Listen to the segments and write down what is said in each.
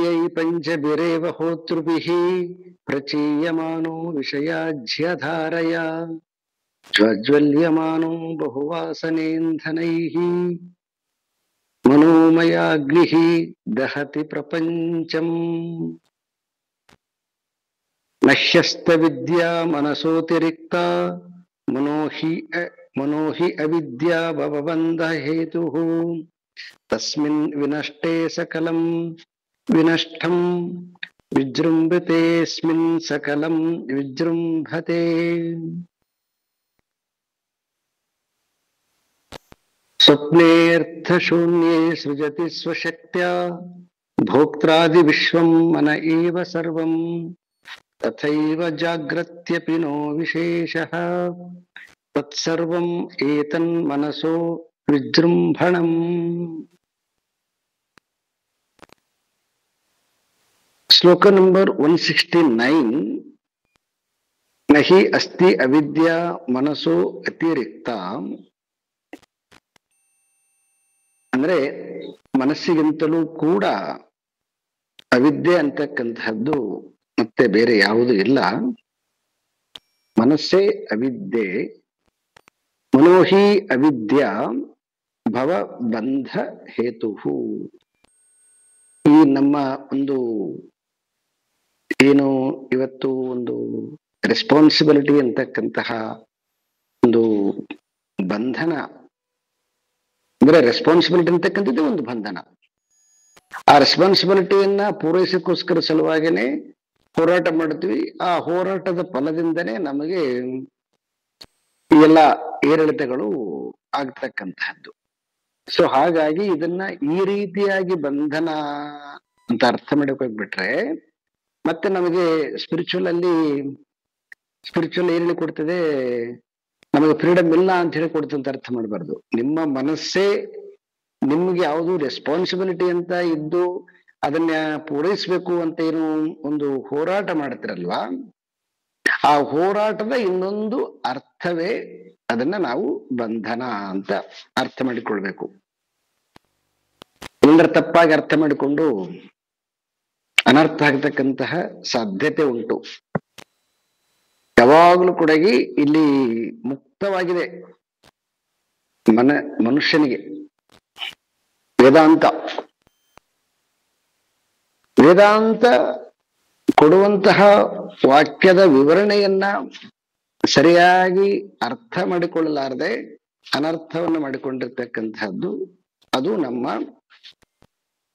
ಇಂದ್ರಿಯೈ ಪಂಚಭಿರೇವ ಹೋತೃಭಿಃ ಪ್ರಚೀಯಮಾನೋ ವಿಷಯಾಜ್ಯಧಾರಯ ಜ್ವಜ್ವಲ್ಯಮಾನೋ ಬಹುವಾಸನೇಂಧನೈಃ ಮನೋಮಯಾಗ್ನಿಃ ದಹತಿ ಪ್ರಪಂಚಂ ನಹ್ಯಸ್ತ ವಿದ್ಯಾ ಮನಸೋತಿರಿಕ್ತ ಮನೋಹಿ ಅವಿದ್ಯಾ ಭವಬಂಧ ಹೇತುಃ ತಸ್ಮಿನ್ ವಿನಷ್ಟೇ ಸಕಲಂ ವಿನಷ್ಟಂ ವಿಜೃಂಭತೆಸ್ಮಿನ್ ಸಕಲಂ ವಿಜೃಂಭತೆ. ಸ್ವಪ್ನೇರ್ಥಶೂನ್ಯೇ ಸೃಜತಿ ಸ್ವಶಕ್ತ್ಯಾ ಭೋಕ್ತ್ರಾದಿ ವಿಶ್ವಂ ಮನ ಏವ ಸರ್ವಂ ತಥೈವ ಜಾಗ್ರತ್ಯಪಿ ನೋ ವಿಶೇಷಃ ತತ್ಸರ್ವಂ ಏತನ್ಮನಸೋ ವಿಜೃಂಭಣಂ. ಶ್ಲೋಕ ನಂಬರ್ 169. ನಹಿ ಅಸ್ತಿ ಅವಿದ್ಯಾ ಮನಸೋ ಅತಿರಿಕ್ತ. ಅಂದ್ರೆ ಮನಸ್ಸಿಗಿಂತಲೂ ಕೂಡ ಅವಿದ್ಯೆ ಅಂತಕ್ಕಂತಹದ್ದು ಮತ್ತೆ ಬೇರೆ ಯಾವುದು ಇಲ್ಲ. ಮನಸ್ಸೇ ಅವಿದ್ಯೆ. ಮನೋಹಿ ಅವಿದ್ಯಾ ಭವ ಬಂಧ ಹೇತು. ಈ ನಮ್ಮ ಒಂದು ಏನು ಇವತ್ತು ಒಂದು ರೆಸ್ಪಾನ್ಸಿಬಿಲಿಟಿ ಅಂತಕ್ಕಂತಹ ಒಂದು ಬಂಧನ, ಅಂದ್ರೆ ರೆಸ್ಪಾನ್ಸಿಬಿಲಿಟಿ ಅಂತಕ್ಕಂಥದ್ದು ಒಂದು ಬಂಧನ. ಆ ರೆಸ್ಪಾನ್ಸಿಬಿಲಿಟಿಯನ್ನ ಪೂರೈಸಕ್ಕೋಸ್ಕರ ಸಲುವಾಗೇನೆ ಹೋರಾಟ ಮಾಡ್ತೀವಿ. ಆ ಹೋರಾಟದ ಫಲದಿಂದನೇ ನಮಗೆ ಈ ಎಲ್ಲ ಏರಿಳಿತಗಳು ಆಗ್ತಕ್ಕಂತಹದ್ದು. ಸೊ ಹಾಗಾಗಿ ಇದನ್ನ ಈ ರೀತಿಯಾಗಿ ಬಂಧನ ಅಂತ ಅರ್ಥ ಮಾಡ್ಕೋಗ್ಬಿಟ್ರೆ ಮತ್ತೆ ನಮಗೆ ಸ್ಪಿರಿಚುವಲ್ ಏನ್ ಹೇಳಿ ಕೊಡ್ತದೆ, ನಮಗೆ ಫ್ರೀಡಮ್ ಇಲ್ಲ ಅಂತ ಹೇಳಿ ಕೊಡ್ತದೆ ಅಂತ ಅರ್ಥ ಮಾಡಬಾರ್ದು. ನಿಮ್ಮ ಮನಸ್ಸೇ ನಿಮ್ಗೆ ಯಾವುದು ರೆಸ್ಪಾನ್ಸಿಬಿಲಿಟಿ ಅಂತ ಇದ್ದು ಅದನ್ನ ಪೂರೈಸ್ಬೇಕು ಅಂತ ಏನು ಒಂದು ಹೋರಾಟ ಮಾಡ್ತಿರಲ್ವಾ, ಆ ಹೋರಾಟದ ಇನ್ನೊಂದು ಅರ್ಥವೇ ಅದನ್ನ ನಾವು ಬಂಧನ ಅಂತ ಅರ್ಥ ಮಾಡಿಕೊಳ್ಬೇಕು. ಎಲ್ಲರ ತಪ್ಪಾಗಿ ಅರ್ಥ ಮಾಡಿಕೊಂಡು ಅನರ್ಥ ಆಗ್ತಕ್ಕಂತಹ ಸಾಧ್ಯತೆ ಉಂಟು. ಯಾವಾಗಲೂ ಕೂಡ ಇಲ್ಲಿ ಮುಕ್ತವಾಗಿದೆ ಮನುಷ್ಯನಿಗೆ ವೇದಾಂತ ಕೊಡುವಂತಹ ವಾಕ್ಯದ ವಿವರಣೆಯನ್ನ ಸರಿಯಾಗಿ ಅರ್ಥ ಮಾಡಿಕೊಳ್ಳಲಾರದೆ ಅನರ್ಥವನ್ನು ಮಾಡಿಕೊಂಡಿರ್ತಕ್ಕಂತಹದ್ದು ಅದು ನಮ್ಮ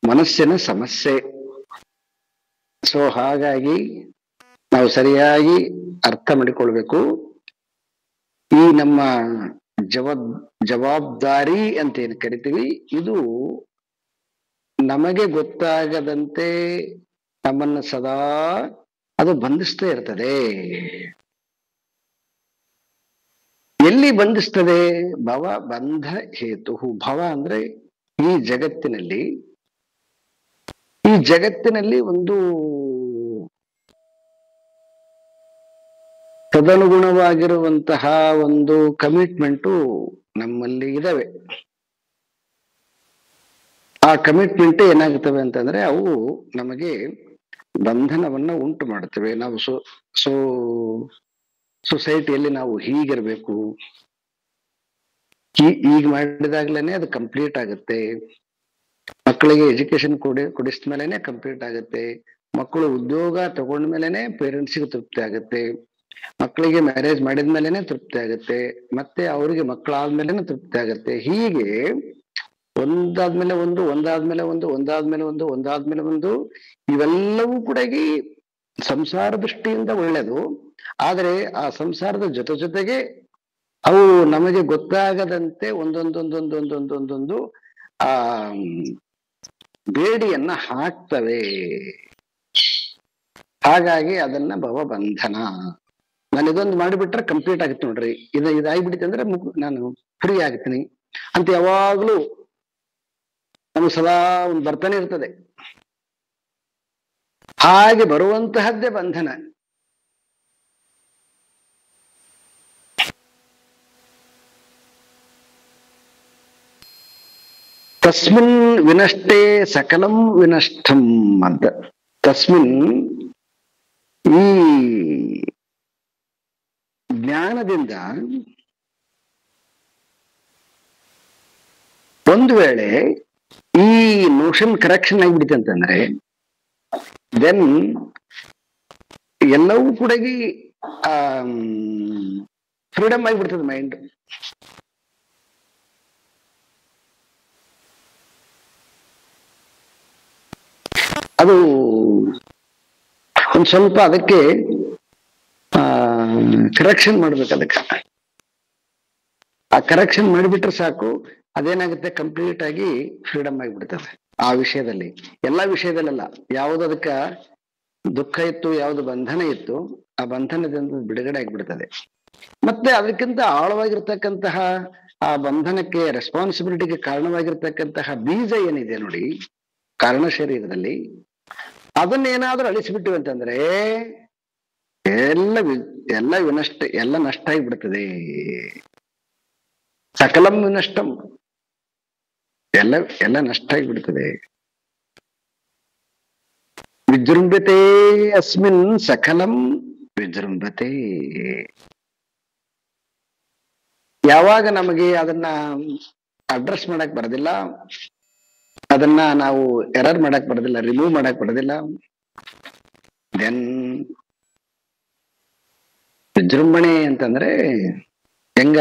ಮನಸ್ಸಿನ ಸಮಸ್ಯೆ. ಸೊ ಹಾಗಾಗಿ ನಾವು ಸರಿಯಾಗಿ ಅರ್ಥ ಮಾಡಿಕೊಳ್ಬೇಕು. ಈ ನಮ್ಮ ಜವಾಬ್ದಾರಿ ಅಂತ ಏನ್ ಕರಿತೀವಿ, ಇದು ನಮಗೆ ಗೊತ್ತಾಗದಂತೆ ನಮ್ಮನ್ನು ಸದಾ ಅದು ಬಂಧಿಸ್ತಾ ಇರ್ತದೆ. ಎಲ್ಲಿ ಬಂಧಿಸ್ತದೆ? ಭವ ಬಂಧ ಹೇತು. ಭವ ಅಂದ್ರೆ ಈ ಜಗತ್ತಿನಲ್ಲಿ ಒಂದು ತದನುಗುಣವಾಗಿರುವಂತಹ ಒಂದು ಕಮಿಟ್ಮೆಂಟು ನಮ್ಮಲ್ಲಿ ಇದಾವೆ. ಆ ಕಮಿಟ್ಮೆಂಟ್ ಏನಾಗುತ್ತವೆ ಅಂತಂದ್ರೆ ಅವು ನಮಗೆ ಬಂಧನವನ್ನ ಉಂಟು ಮಾಡ್ತವೆ. ನಾವು ಸೊಸೈಟಿಯಲ್ಲಿ ನಾವು ಹೀಗಿರ್ಬೇಕು, ಈಗ ಮಾಡಿದಾಗ್ಲೇನೆ ಅದು ಕಂಪ್ಲೀಟ್ ಆಗುತ್ತೆ. ಮಕ್ಕಳಿಗೆ ಎಜುಕೇಶನ್ ಕೊಡಿಸಿದ್ಮೇಲೆನೆ ಕಂಪ್ಲೀಟ್ ಆಗುತ್ತೆ. ಮಕ್ಕಳು ಉದ್ಯೋಗ ತಗೊಂಡ್ಮೇಲೆನೆ ಪೇರೆಂಟ್ಸ್ಗೆ ತೃಪ್ತಿ ಆಗುತ್ತೆ. ಮಕ್ಕಳಿಗೆ ಮ್ಯಾರೇಜ್ ಮಾಡಿದ್ಮೇಲೆನೆ ತೃಪ್ತಿ ಆಗುತ್ತೆ. ಮತ್ತೆ ಅವರಿಗೆ ಮಕ್ಕಳಾದ್ಮೇಲೆನೆ ತೃಪ್ತಿ ಆಗುತ್ತೆ. ಹೀಗೆ ಒಂದಾದ್ಮೇಲೆ ಒಂದು ಇವೆಲ್ಲವೂ ಕೂಡ ಸಂಸಾರ ದೃಷ್ಟಿಯಿಂದ ಒಳ್ಳೆಯದು. ಆದರೆ ಆ ಸಂಸಾರದ ಜೊತೆಗೆ ಅವು ನಮಗೆ ಗೊತ್ತಾಗದಂತೆ ಒಂದೊಂದೊಂದೊಂದೊಂದೊಂದೊಂದೊಂದು ಆ ಬೇಡಿಯನ್ನ ಹಾಕ್ತವೆ. ಹಾಗಾಗಿ ಅದನ್ನ ಭವಬಂಧನ. ನಾನು ಇದೊಂದು ಮಾಡಿಬಿಟ್ರೆ ಕಂಪ್ಲೀಟ್ ಆಗುತ್ತೆ ನೋಡ್ರಿ, ಇದಾಗ್ಬಿಡುತ್ತೆ ಅಂದ್ರೆ ನಾನು ಫ್ರೀ ಆಗ್ತೀನಿ ಅಂತ ಯಾವಾಗ್ಲೂ ನಮ್ಗೆ ಸದಾ ಒಂದು ಬರ್ತಾನೆ ಇರ್ತದೆ. ಹಾಗೆ ಬರುವಂತಹದ್ದೇ ಬಂಧನ. ತಸ್ಮಿನ್ ವಿನಷ್ಟೇ ಸಕಲಂ ವಿನಷ್ಟಂ ಅಂತ. ತಸ್ಮಿನ್ ಈ ಜ್ಞಾನದಿಂದ ಒಂದು ವೇಳೆ ಈ ನೋಷನ್ ಕರೆಕ್ಷನ್ ಆಗಿಬಿಡುತ್ತೆ ಅಂತಂದ್ರೆ ದೆನ್ ಎಲ್ಲವೂ ಕೂಡ ಫ್ರೀಡಮ್ ಆಗಿಬಿಡ್ತದೆ ಮೈಂಡ್. ಅದು ಒಂದ್ ಸ್ವಲ್ಪ ಅದಕ್ಕೆ ಕರೆಕ್ಷನ್ ಮಾಡ್ಬೇಕು. ಅದಕ್ಕೆ ಆ ಕರೆಕ್ಷನ್ ಮಾಡಿಬಿಟ್ರೆ ಸಾಕು, ಅದೇನಾಗುತ್ತೆ, ಕಂಪ್ಲೀಟ್ ಆಗಿ ಫ್ರೀಡಮ್ ಆಗಿಬಿಡ್ತದೆ ಆ ವಿಷಯದಲ್ಲಿ. ಎಲ್ಲಾ ವಿಷಯದಲ್ಲೆಲ್ಲ ಯಾವ್ದು ಅದಕ್ಕ ದುಃಖ ಇತ್ತು, ಯಾವ್ದು ಬಂಧನ ಇತ್ತು, ಆ ಬಂಧನದಿಂದ ಬಿಡುಗಡೆ ಆಗಿಬಿಡ್ತದೆ. ಮತ್ತೆ ಅದಕ್ಕಿಂತ ಆಳವಾಗಿರ್ತಕ್ಕಂತಹ ಆ ಬಂಧನಕ್ಕೆ, ರೆಸ್ಪಾನ್ಸಿಬಿಲಿಟಿಗೆ ಕಾರಣವಾಗಿರ್ತಕ್ಕಂತಹ ಬೀಜ ಏನಿದೆ ನೋಡಿ ಕಾರಣ ಶರೀರದಲ್ಲಿ, ಅದನ್ನೇನಾದ್ರೂ ಅಳಿಸಿಬಿಟ್ಟಿವಿ ಅಂತಂದ್ರೆ ಎಲ್ಲ ವಿನಷ್ಟ, ಎಲ್ಲ ನಷ್ಟ ಆಗಿಬಿಡ್ತದೆ. ಸಕಲಂ ವಿನಷ್ಟಂ, ಎಲ್ಲ ನಷ್ಟ ಆಗಿಬಿಡ್ತದೆ. ವಿಜೃಂಭತೆ ಅಸ್ಮಿನ್ ಸಕಲಂ ವಿಜೃಂಭತೆ. ಯಾವಾಗ ನಮಗೆ ಅದನ್ನ ಅಡ್ರೆಸ್ ಮಾಡಕ್ ಬರೋದಿಲ್ಲ, ಅದನ್ನ ನಾವು ಎರರ್ ಮಾಡಕ್ ಬರೋದಿಲ್ಲ, ರಿಮೂವ್ ಮಾಡಕ್ ಬರೋದಿಲ್ಲ, ದೆನ್ ವಿಜೃಂಭಣೆ ಅಂತಂದ್ರೆ ಹೆಂಗ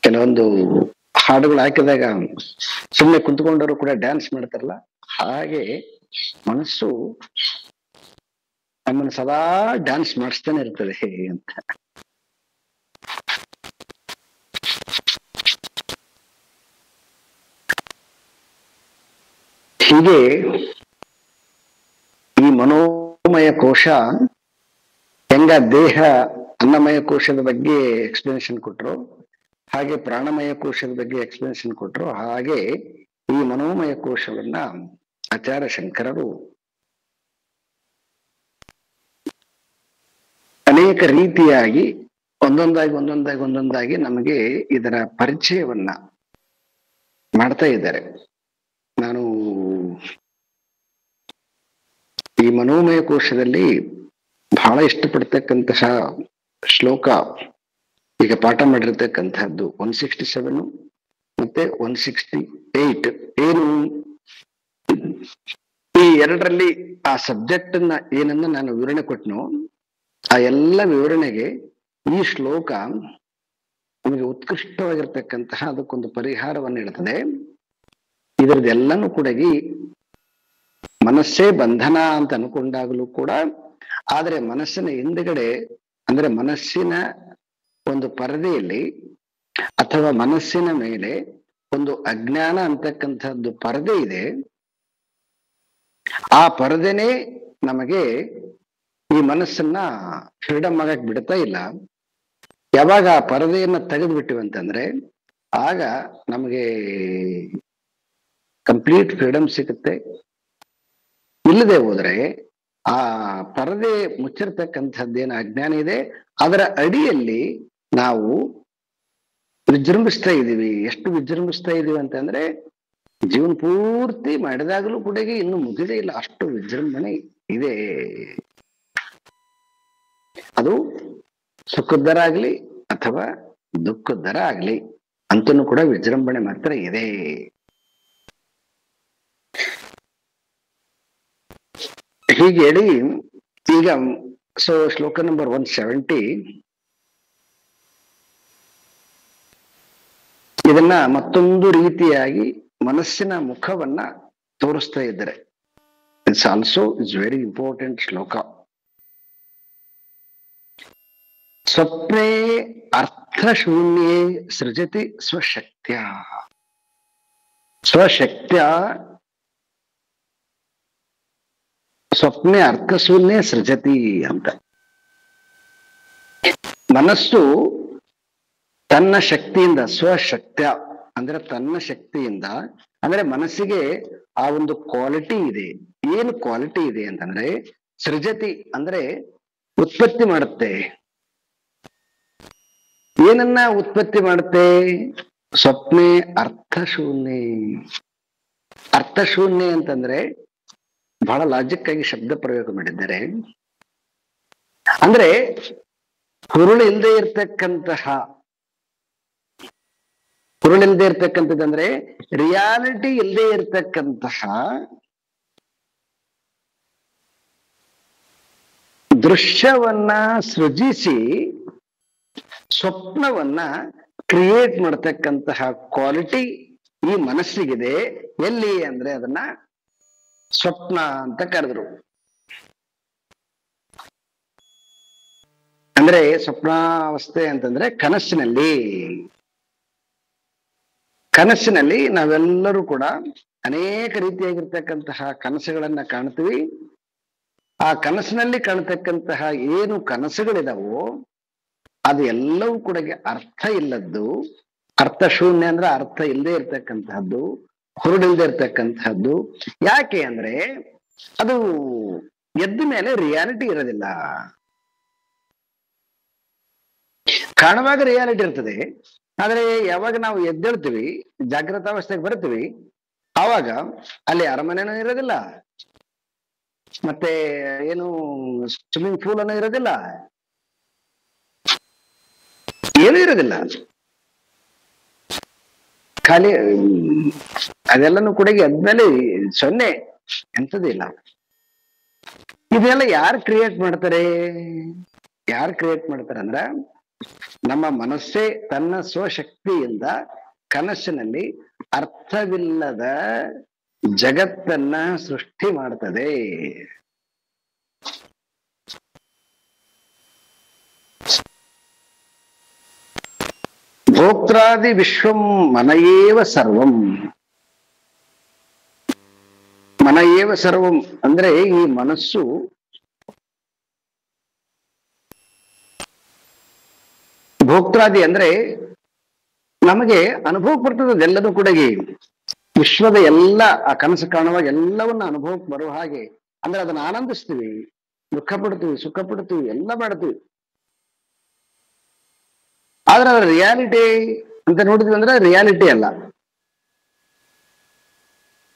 ಕೆಲವೊಂದು ಹಾಡುಗಳು ಹಾಕಿದಾಗ ಸುಮ್ಮನೆ ಕುಂತ್ಕೊಂಡವರು ಕೂಡ ಡ್ಯಾನ್ಸ್ ಮಾಡ್ತಾರಲ್ಲ, ಹಾಗೆ ಮನಸ್ಸು ನಮ್ಮನ್ನು ಸದಾ ಡ್ಯಾನ್ಸ್ ಮಾಡಿಸ್ತಾನೆ ಇರ್ತದೆ ಅಂತ. ಹೀಗೆ ಈ ಮನೋಮಯ ಕೋಶ ಹೆಂಗ ದೇಹ ಅನ್ನಮಯ ಕೋಶದ ಬಗ್ಗೆ ಎಕ್ಸ್ಪ್ಲನೇಷನ್ ಕೊಟ್ರು, ಹಾಗೆ ಪ್ರಾಣಮಯ ಕೋಶದ ಬಗ್ಗೆ ಎಕ್ಸ್ಪ್ಲನೇಷನ್ ಕೊಟ್ರು, ಹಾಗೆ ಈ ಮನೋಮಯ ಕೋಶವನ್ನ ಆಚಾರ್ಯ ಶಂಕರರು ಅನೇಕ ರೀತಿಯಾಗಿ ಒಂದೊಂದಾಗಿ ನಮಗೆ ಇದರ ಪರಿಚಯವನ್ನ ಮಾಡ್ತಾ ಇದ್ದಾರೆ. ನಾನು ಈ ಮನೋಮಯ ಕೋಶದಲ್ಲಿ ಬಹಳ ಇಷ್ಟಪಡ್ತಕ್ಕಂತಹ ಶ್ಲೋಕ ಈಗ ಪಾಠ ಮಾಡಿರ್ತಕ್ಕಂತಹದ್ದು 167 ಮತ್ತೆ 168. ಏನು ಈ ಎರಡರಲ್ಲಿ ಆ ಸಬ್ಜೆಕ್ಟ್ ಏನನ್ನ ನಾನು ವಿವರಣೆ ಕೊಟ್ಟನು, ಆ ಎಲ್ಲ ವಿವರಣೆಗೆ ಈ ಶ್ಲೋಕ ನಮಗೆ ಉತ್ಕೃಷ್ಟವಾಗಿರ್ತಕ್ಕಂತಹ ಅದಕ್ಕೊಂದು ಪರಿಹಾರವನ್ನು ಹೇಳ್ತದೆ. ಇದರದೆಲ್ಲನೂ ಕೂಡ ಮನಸ್ಸೇ ಬಂಧನ ಅಂತ ಅನ್ಕೊಂಡಾಗಲೂ ಕೂಡ, ಆದ್ರೆ ಮನಸ್ಸಿನ ಹಿಂದ್ಗಡೆ ಅಂದ್ರೆ ಮನಸ್ಸಿನ ಒಂದು ಪರದೆಯಲ್ಲಿ ಅಥವಾ ಮನಸ್ಸಿನ ಮೇಲೆ ಒಂದು ಅಜ್ಞಾನ ಅಂತಕ್ಕಂಥದ್ದು ಪರದೆ ಇದೆ. ಆ ಪರದೆನೇ ನಮಗೆ ಈ ಮನಸ್ಸನ್ನ ಫ್ರೀಡಮ್ ಆಗಕ್ ಬಿಡ್ತಾ ಇಲ್ಲ. ಯಾವಾಗ ಆ ಪರದೆಯನ್ನ ತೆಗೆದು ಬಿಟ್ಟಿವಂತಂದ್ರೆ ಆಗ ನಮಗೆ ಕಂಪ್ಲೀಟ್ ಫ್ರೀಡಮ್ ಸಿಗುತ್ತೆ. ಇಲ್ಲದೆ ಹೋದ್ರೆ ಆ ಪರದೆ ಮುಚ್ಚಿರ್ತಕ್ಕಂಥದ್ದೇನು ಅಜ್ಞಾನ ಇದೆ, ಅದರ ಅಡಿಯಲ್ಲಿ ನಾವು ವಿಜೃಂಭಿಸ್ತಾ ಇದ್ದೀವಿ. ಎಷ್ಟು ವಿಜೃಂಭಿಸ್ತಾ ಇದೀವಿ ಅಂತಂದ್ರೆ ಜೀವನ ಪೂರ್ತಿ ಮಾಡಿದಾಗಲೂ ಕೂಡ ಇನ್ನು ಮುಗಿದೇ ಇಲ್ಲ, ಅಷ್ಟು ವಿಜೃಂಭಣೆ ಇದೆ. ಅದು ಸುಖದರ ಆಗ್ಲಿ ಅಥವಾ ದುಃಖದರ ಆಗ್ಲಿ ಅಂತನೂ ಕೂಡ ವಿಜೃಂಭಣೆ ಮಾತ್ರ ಇದೆ. ಹೀಗೆ ಹೇಳಿ ಈಗ ಶ್ಲೋಕ ನಂಬರ್ 170 ಇದನ್ನ ಮತ್ತೊಂದು ರೀತಿಯಾಗಿ ಮನಸ್ಸಿನ ಮುಖವನ್ನ ತೋರಿಸ್ತಾ ಇದ್ದಾರೆ. It's also it's very important ಶ್ಲೋಕ. ಸ್ವಪ್ನೇ ಅರ್ಥಶೂನ್ಯೇ ಸೃಜತಿ ಸ್ವಶಕ್ತ್ಯ. ಸ್ವಶಕ್ತ್ಯ ಸ್ವಪ್ನೆ ಅರ್ಥಶೂನ್ಯ ಸೃಜತಿ ಅಂತ. ಮನಸ್ಸು ತನ್ನ ಶಕ್ತಿಯಿಂದ, ಸ್ವಶಕ್ತ್ಯ ಅಂದ್ರೆ ತನ್ನ ಶಕ್ತಿಯಿಂದ, ಅಂದ್ರೆ ಮನಸ್ಸಿಗೆ ಆ ಒಂದು ಕ್ವಾಲಿಟಿ ಇದೆ. ಏನು ಕ್ವಾಲಿಟಿ ಇದೆ ಅಂತಂದ್ರೆ ಸೃಜತಿ ಅಂದ್ರೆ ಉತ್ಪತ್ತಿ ಮಾಡುತ್ತೆ. ಏನನ್ನ ಉತ್ಪತ್ತಿ ಮಾಡುತ್ತೆ? ಸ್ವಪ್ನೆ ಅರ್ಥಶೂನ್ಯ. ಅರ್ಥಶೂನ್ಯ ಅಂತಂದ್ರೆ ಬಹಳ ಲಾಜಿಕ್ ಆಗಿ ಶಬ್ದ ಪ್ರಯೋಗ ಮಾಡಿದ್ದಾರೆ. ಅಂದ್ರೆ ಹುರುಳಿಲ್ಲದೆ ಇರ್ತಕ್ಕಂತಹ, ಹುರುಳಿಲ್ಲದೆ ಇರ್ತಕ್ಕಂಥದ್ದಂದ್ರೆ ರಿಯಾಲಿಟಿ ಇಲ್ಲದೆ ಇರ್ತಕ್ಕಂತಹ ದೃಶ್ಯವನ್ನ ಸೃಜಿಸಿ ಸ್ವಪ್ನವನ್ನ ಕ್ರಿಯೇಟ್ ಮಾಡತಕ್ಕಂತಹ ಕ್ವಾಲಿಟಿ ಈ ಮನಸ್ಸಿಗಿದೆ. ಎಲ್ಲಿ ಅಂದ್ರೆ ಅದನ್ನ ಸ್ವಪ್ನ ಅಂತ ಕರೆದ್ರು. ಅಂದ್ರೆ ಸ್ವಪ್ನಾವಸ್ಥೆ ಅಂತಂದ್ರೆ ಕನಸಿನಲ್ಲಿ, ಕನಸಿನಲ್ಲಿ ನಾವೆಲ್ಲರೂ ಕೂಡ ಅನೇಕ ರೀತಿಯಾಗಿರ್ತಕ್ಕಂತಹ ಕನಸುಗಳನ್ನ ಕಾಣ್ತೀವಿ. ಆ ಕನಸಿನಲ್ಲಿ ಕಾಣತಕ್ಕಂತಹ ಏನು ಕನಸುಗಳಿದಾವೋ ಅದು ಎಲ್ಲವೂ ಕೂಡ ಅರ್ಥ ಇಲ್ಲದ್ದು, ಅರ್ಥ ಶೂನ್ಯ ಅಂದ್ರೆ ಅರ್ಥ ಇಲ್ಲದೆ ಇರ್ತಕ್ಕಂತಹದ್ದು, ಹುರುಳಿಲ್ದೆ ಇರ್ತಕ್ಕಂತಹದ್ದು. ಯಾಕೆ ಅಂದ್ರೆ ಅದು ಎದ್ದ ಮೇಲೆ ರಿಯಾಲಿಟಿ ಇರೋದಿಲ್ಲ. ಕಾಣುವಾಗ ರಿಯಾಲಿಟಿ ಇರ್ತದೆ, ಆದ್ರೆ ಯಾವಾಗ ನಾವು ಎದ್ದೇಳ್ತೀವಿ, ಜಾಗೃತಾವಸ್ಥೆಗೆ ಬರ್ತೀವಿ, ಆವಾಗ ಅಲ್ಲಿ ಅರಮನೆನೂ ಇರೋದಿಲ್ಲ, ಮತ್ತೆ ಏನು ಸ್ವಿಮ್ಮಿಂಗ್ ಪೂಲ್ ಅನ್ನೋ ಇರೋದಿಲ್ಲ, ಏನೂ ಇರೋದಿಲ್ಲ. ಖಾಲಿ ಅದೆಲ್ಲನೂ ಕೂಡ ಅದ್ಮೇಲೆ ಸೊನ್ನೆ, ಎಂಥದ್ದು ಇಲ್ಲ. ಇದೆಲ್ಲ ಯಾರು ಕ್ರಿಯೇಟ್ ಮಾಡ್ತಾರೆ? ಯಾರು ಕ್ರಿಯೇಟ್ ಮಾಡ್ತಾರೆ ಅಂದ್ರ ನಮ್ಮ ಮನಸ್ಸೇ ತನ್ನ ಸ್ವಶಕ್ತಿಯಿಂದ ಕನಸಿನಲ್ಲಿ ಅರ್ಥವಿಲ್ಲದ ಜಗತ್ತನ್ನ ಸೃಷ್ಟಿ ಮಾಡ್ತದೆ. ಭೋಕ್ತಾದಿ ವಿಶ್ವಂ ಮನಯೇವ ಸರ್ವಂ. ಮನಯೇವ ಸರ್ವಂ ಅಂದ್ರೆ ಈ ಮನಸ್ಸು ಭೋಕ್ತಾದಿ ಅಂದ್ರೆ ನಮಗೆ ಅನುಭವಕ್ಕೆ ಬರ್ತದೆ. ಅದೆಲ್ಲದೂ ಕೂಡ ವಿಶ್ವದ ಎಲ್ಲ ಆ ಕನಸು ಕಾಣುವಾಗ ಎಲ್ಲವನ್ನ ಅನುಭವಕ್ಕೆ ಬರುವ ಹಾಗೆ, ಅಂದ್ರೆ ಅದನ್ನ ಆನಂದಿಸ್ತೀವಿ, ದುಃಖ ಪಡ್ತೀವಿ, ಸುಖ ಪಡ್ತೀವಿ, ಎಲ್ಲ ಮಾಡ್ತೀವಿ. ಆದ್ರೆ ಅದ್ರ ರಿಯಾಲಿಟಿ ಅಂತ ನೋಡಿದ್ವಿ ಅಂದ್ರೆ ರಿಯಾಲಿಟಿ ಅಲ್ಲ.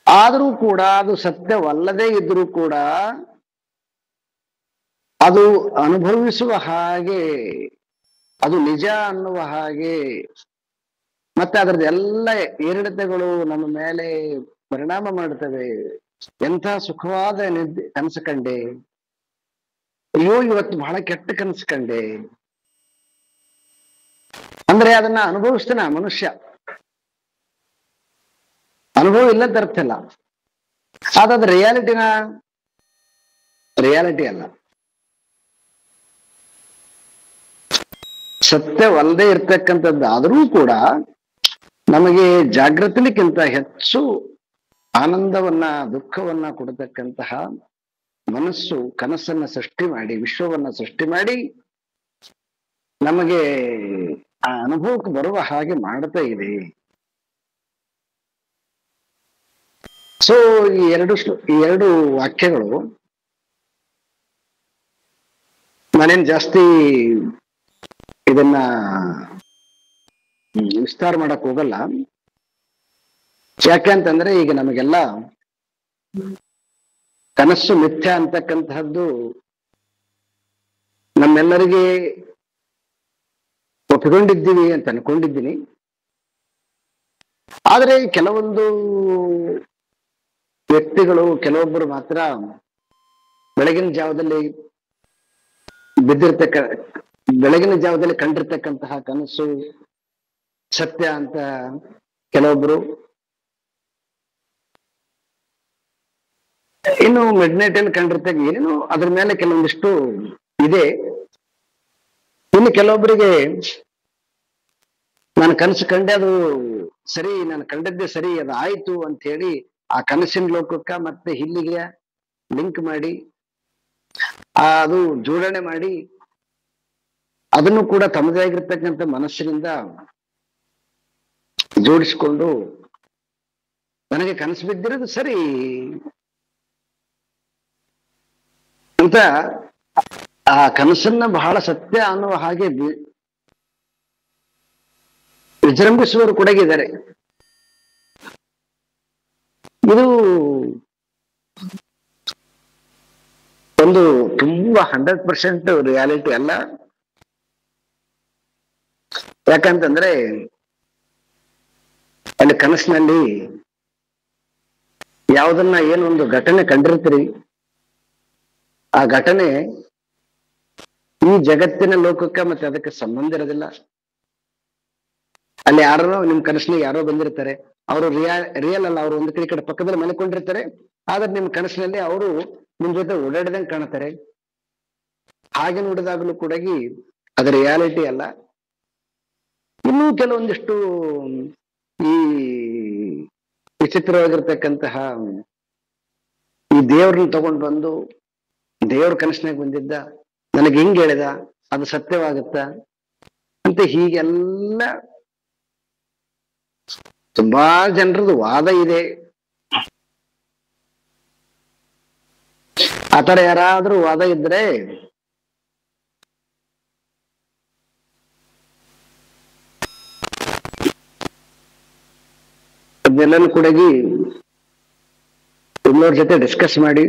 ಆದರೂ ಕೂಡ ಅದು ಸತ್ಯವಲ್ಲದೆ ಇದ್ರೂ ಕೂಡ ಅದು ಅನುಭವಿಸುವ ಹಾಗೆ, ಅದು ನಿಜ ಅನ್ನುವ ಹಾಗೆ, ಮತ್ತೆ ಅದರದ್ದು ಎಲ್ಲ ಏರಿಳಿತಗಳು ನಮ್ಮ ಮೇಲೆ ಪರಿಣಾಮ ಮಾಡ್ತವೆ. ಎಂಥ ಸುಖವಾದ ಕನಸು ಕಂಡೆ, ಅಯ್ಯೋ ಇವತ್ತು ಬಹಳ ಕೆಟ್ಟ ಕನಸು ಕಂಡೆ ಅಂದ್ರೆ ಅದನ್ನ ಅನುಭವಿಸ್ತಾನ ಮನುಷ್ಯ. ಅನುಭವ ಇಲ್ಲ ಅಂತ ಅರ್ಥ ಇಲ್ಲ. ಆದ್ರೆ ರಿಯಾಲಿಟಿನ, ರಿಯಾಲಿಟಿ ಅಲ್ಲ. ಸತ್ಯವಲ್ಲದೆ ಇರ್ತಕ್ಕಂಥದ್ದು ಆದರೂ ಕೂಡ ನಮಗೆ ಜಾಗೃತಿಲಿಕ್ಕಿಂತ ಹೆಚ್ಚು ಆನಂದವನ್ನ, ದುಃಖವನ್ನ ಕೊಡತಕ್ಕಂತಹ ಮನಸ್ಸು ಕನಸನ್ನ ಸೃಷ್ಟಿ ಮಾಡಿ, ವಿಶ್ವವನ್ನ ಸೃಷ್ಟಿ ಮಾಡಿ ನಮಗೆ ಆ ಅನುಭವಕ್ಕೆ ಬರುವ ಹಾಗೆ ಮಾಡ್ತಾ ಇದೆ. ಸೊ ಈ ಎರಡು ವಾಕ್ಯಗಳು ನಾನೇನ್ ಜಾಸ್ತಿ ಇದನ್ನ ವಿಸ್ತಾರ ಮಾಡಕ್ ಹೋಗಲ್ಲ. ಯಾಕೆಂತಂದ್ರೆ ಈಗ ನಮಗೆಲ್ಲ ಕನಸು ಮಿಥ್ಯ ಅಂತಕ್ಕಂತಹದ್ದು ನಮ್ಮೆಲ್ಲರಿಗೆ ಒಪ್ಪಿಕೊಂಡಿದ್ದೀವಿ ಅಂತ ಅನ್ಕೊಂಡಿದ್ದೀನಿ. ಆದ್ರೆ ಕೆಲವೊಂದು ವ್ಯಕ್ತಿಗಳು, ಕೆಲವೊಬ್ಬರು ಮಾತ್ರ ಬೆಳಗಿನ ಜಾವದಲ್ಲಿ ಬೆಳಗಿನ ಜಾವದಲ್ಲಿ ಕಂಡಿರ್ತಕ್ಕಂತಹ ಕನಸು ಸತ್ಯ ಅಂತ ಕೆಲವೊಬ್ರು, ಇನ್ನು ಮಿಡ್ನೈಟ್ ಅಲ್ಲಿ ಕಂಡಿರ್ತಕ್ಕ ಏನೇನು ಅದ್ರ ಮೇಲೆ ಕೆಲವೊಂದಿಷ್ಟು ಇದೆ. ಇನ್ನು ಕೆಲವೊಬ್ಬರಿಗೆ ನಾನು ಕನಸು ಕಂಡೆ, ಅದು ಸರಿ, ನಾನು ಕಂಡದ್ದೇ ಸರಿ, ಅದು ಆಯ್ತು ಅಂತ ಹೇಳಿ ಆ ಕನಸಿನ ಲೋಕಕ್ಕ ಮತ್ತೆ ಇಲ್ಲಿಗೆ ಲಿಂಕ್ ಮಾಡಿ, ಅದು ಜೋಡಣೆ ಮಾಡಿ, ಅದನ್ನು ಕೂಡ ತಮ್ಮದೇ ಆಗಿರ್ತಕ್ಕಂಥ ಮನಸ್ಸಿನಿಂದ ಜೋಡಿಸಿಕೊಂಡು ನನಗೆ ಕನಸು ಬಿದ್ದಿರೋದು ಸರಿ ಅಂತ ಆ ಕನಸನ್ನ ಬಹಳ ಸತ್ಯ ಅನ್ನುವ ಹಾಗೆ ವಿಜೃಂಭಿಸುವವರು ಕೂಡ ಇದ್ದಾರೆ. ಇದು ಒಂದು ತುಂಬಾ 100% ರಿಯಾಲಿಟಿ ಅಲ್ಲ. ಯಾಕಂತಂದ್ರೆ ಅಲ್ಲಿ ಕನಸಿನಲ್ಲಿ ಯಾವುದನ್ನ ಏನೊಂದು ಘಟನೆ ಕಂಡಿರ್ತೀರಿ, ಆ ಘಟನೆ ಈ ಜಗತ್ತಿನ ಲೋಕಕ್ಕೆ ಮತ್ತೆ ಅದಕ್ಕೆ ಸಂಬಂಧ ಇರೋದಿಲ್ಲ. ಅಲ್ಲಿ ಯಾರೋ ನಿಮ್ ಕನಸಿನಲ್ಲಿ ಯಾರೋ ಬಂದಿರ್ತಾರೆ, ಅವರು ರಿಯಲ್ ಅಲ್ಲ, ಅವರು ಒಂದು ಕಡೆ ಪಕ್ಕದಲ್ಲಿ ಮಲ್ಕೊಂಡಿರ್ತಾರೆ, ಆದ್ರೆ ನಿಮ್ ಕನಸಿನಲ್ಲಿ ಅವರು ನಿಮ್ ಜೊತೆ ಓಡಾಡಿದಂಗೆ ಕಾಣ್ತಾರೆ. ಹಾಗೆ ನೋಡಿದಾಗಲೂ ಕೂಡ ಅದು ರಿಯಾಲಿಟಿ ಅಲ್ಲ. ಇನ್ನೂ ಕೆಲವೊಂದಿಷ್ಟು ಈ ವಿಚಿತ್ರವಾಗಿರ್ತಕ್ಕಂತಹ ಈ ದೇವ್ರನ್ನ ತಗೊಂಡು ಬಂದು ದೇವ್ರ ಕನಸಿನಾಗ ಬಂದಿದ್ದ, ನನಗೆ ಹಿಂಗ್ ಹೇಳಿದ, ಅದು ಸತ್ಯವಾಗುತ್ತ ಅಂತ ಹೀಗೆಲ್ಲ ತುಂಬಾ ಜನರದ್ದು ವಾದ ಇದೆ. ಆತರ ಯಾರಾದ್ರೂ ವಾದ ಇದ್ರೆ ಅದನ್ನೆಲ್ಲನೂ ಕೂಡ ಇನ್ನೊರ ಜೊತೆ ಡಿಸ್ಕಸ್ ಮಾಡಿ,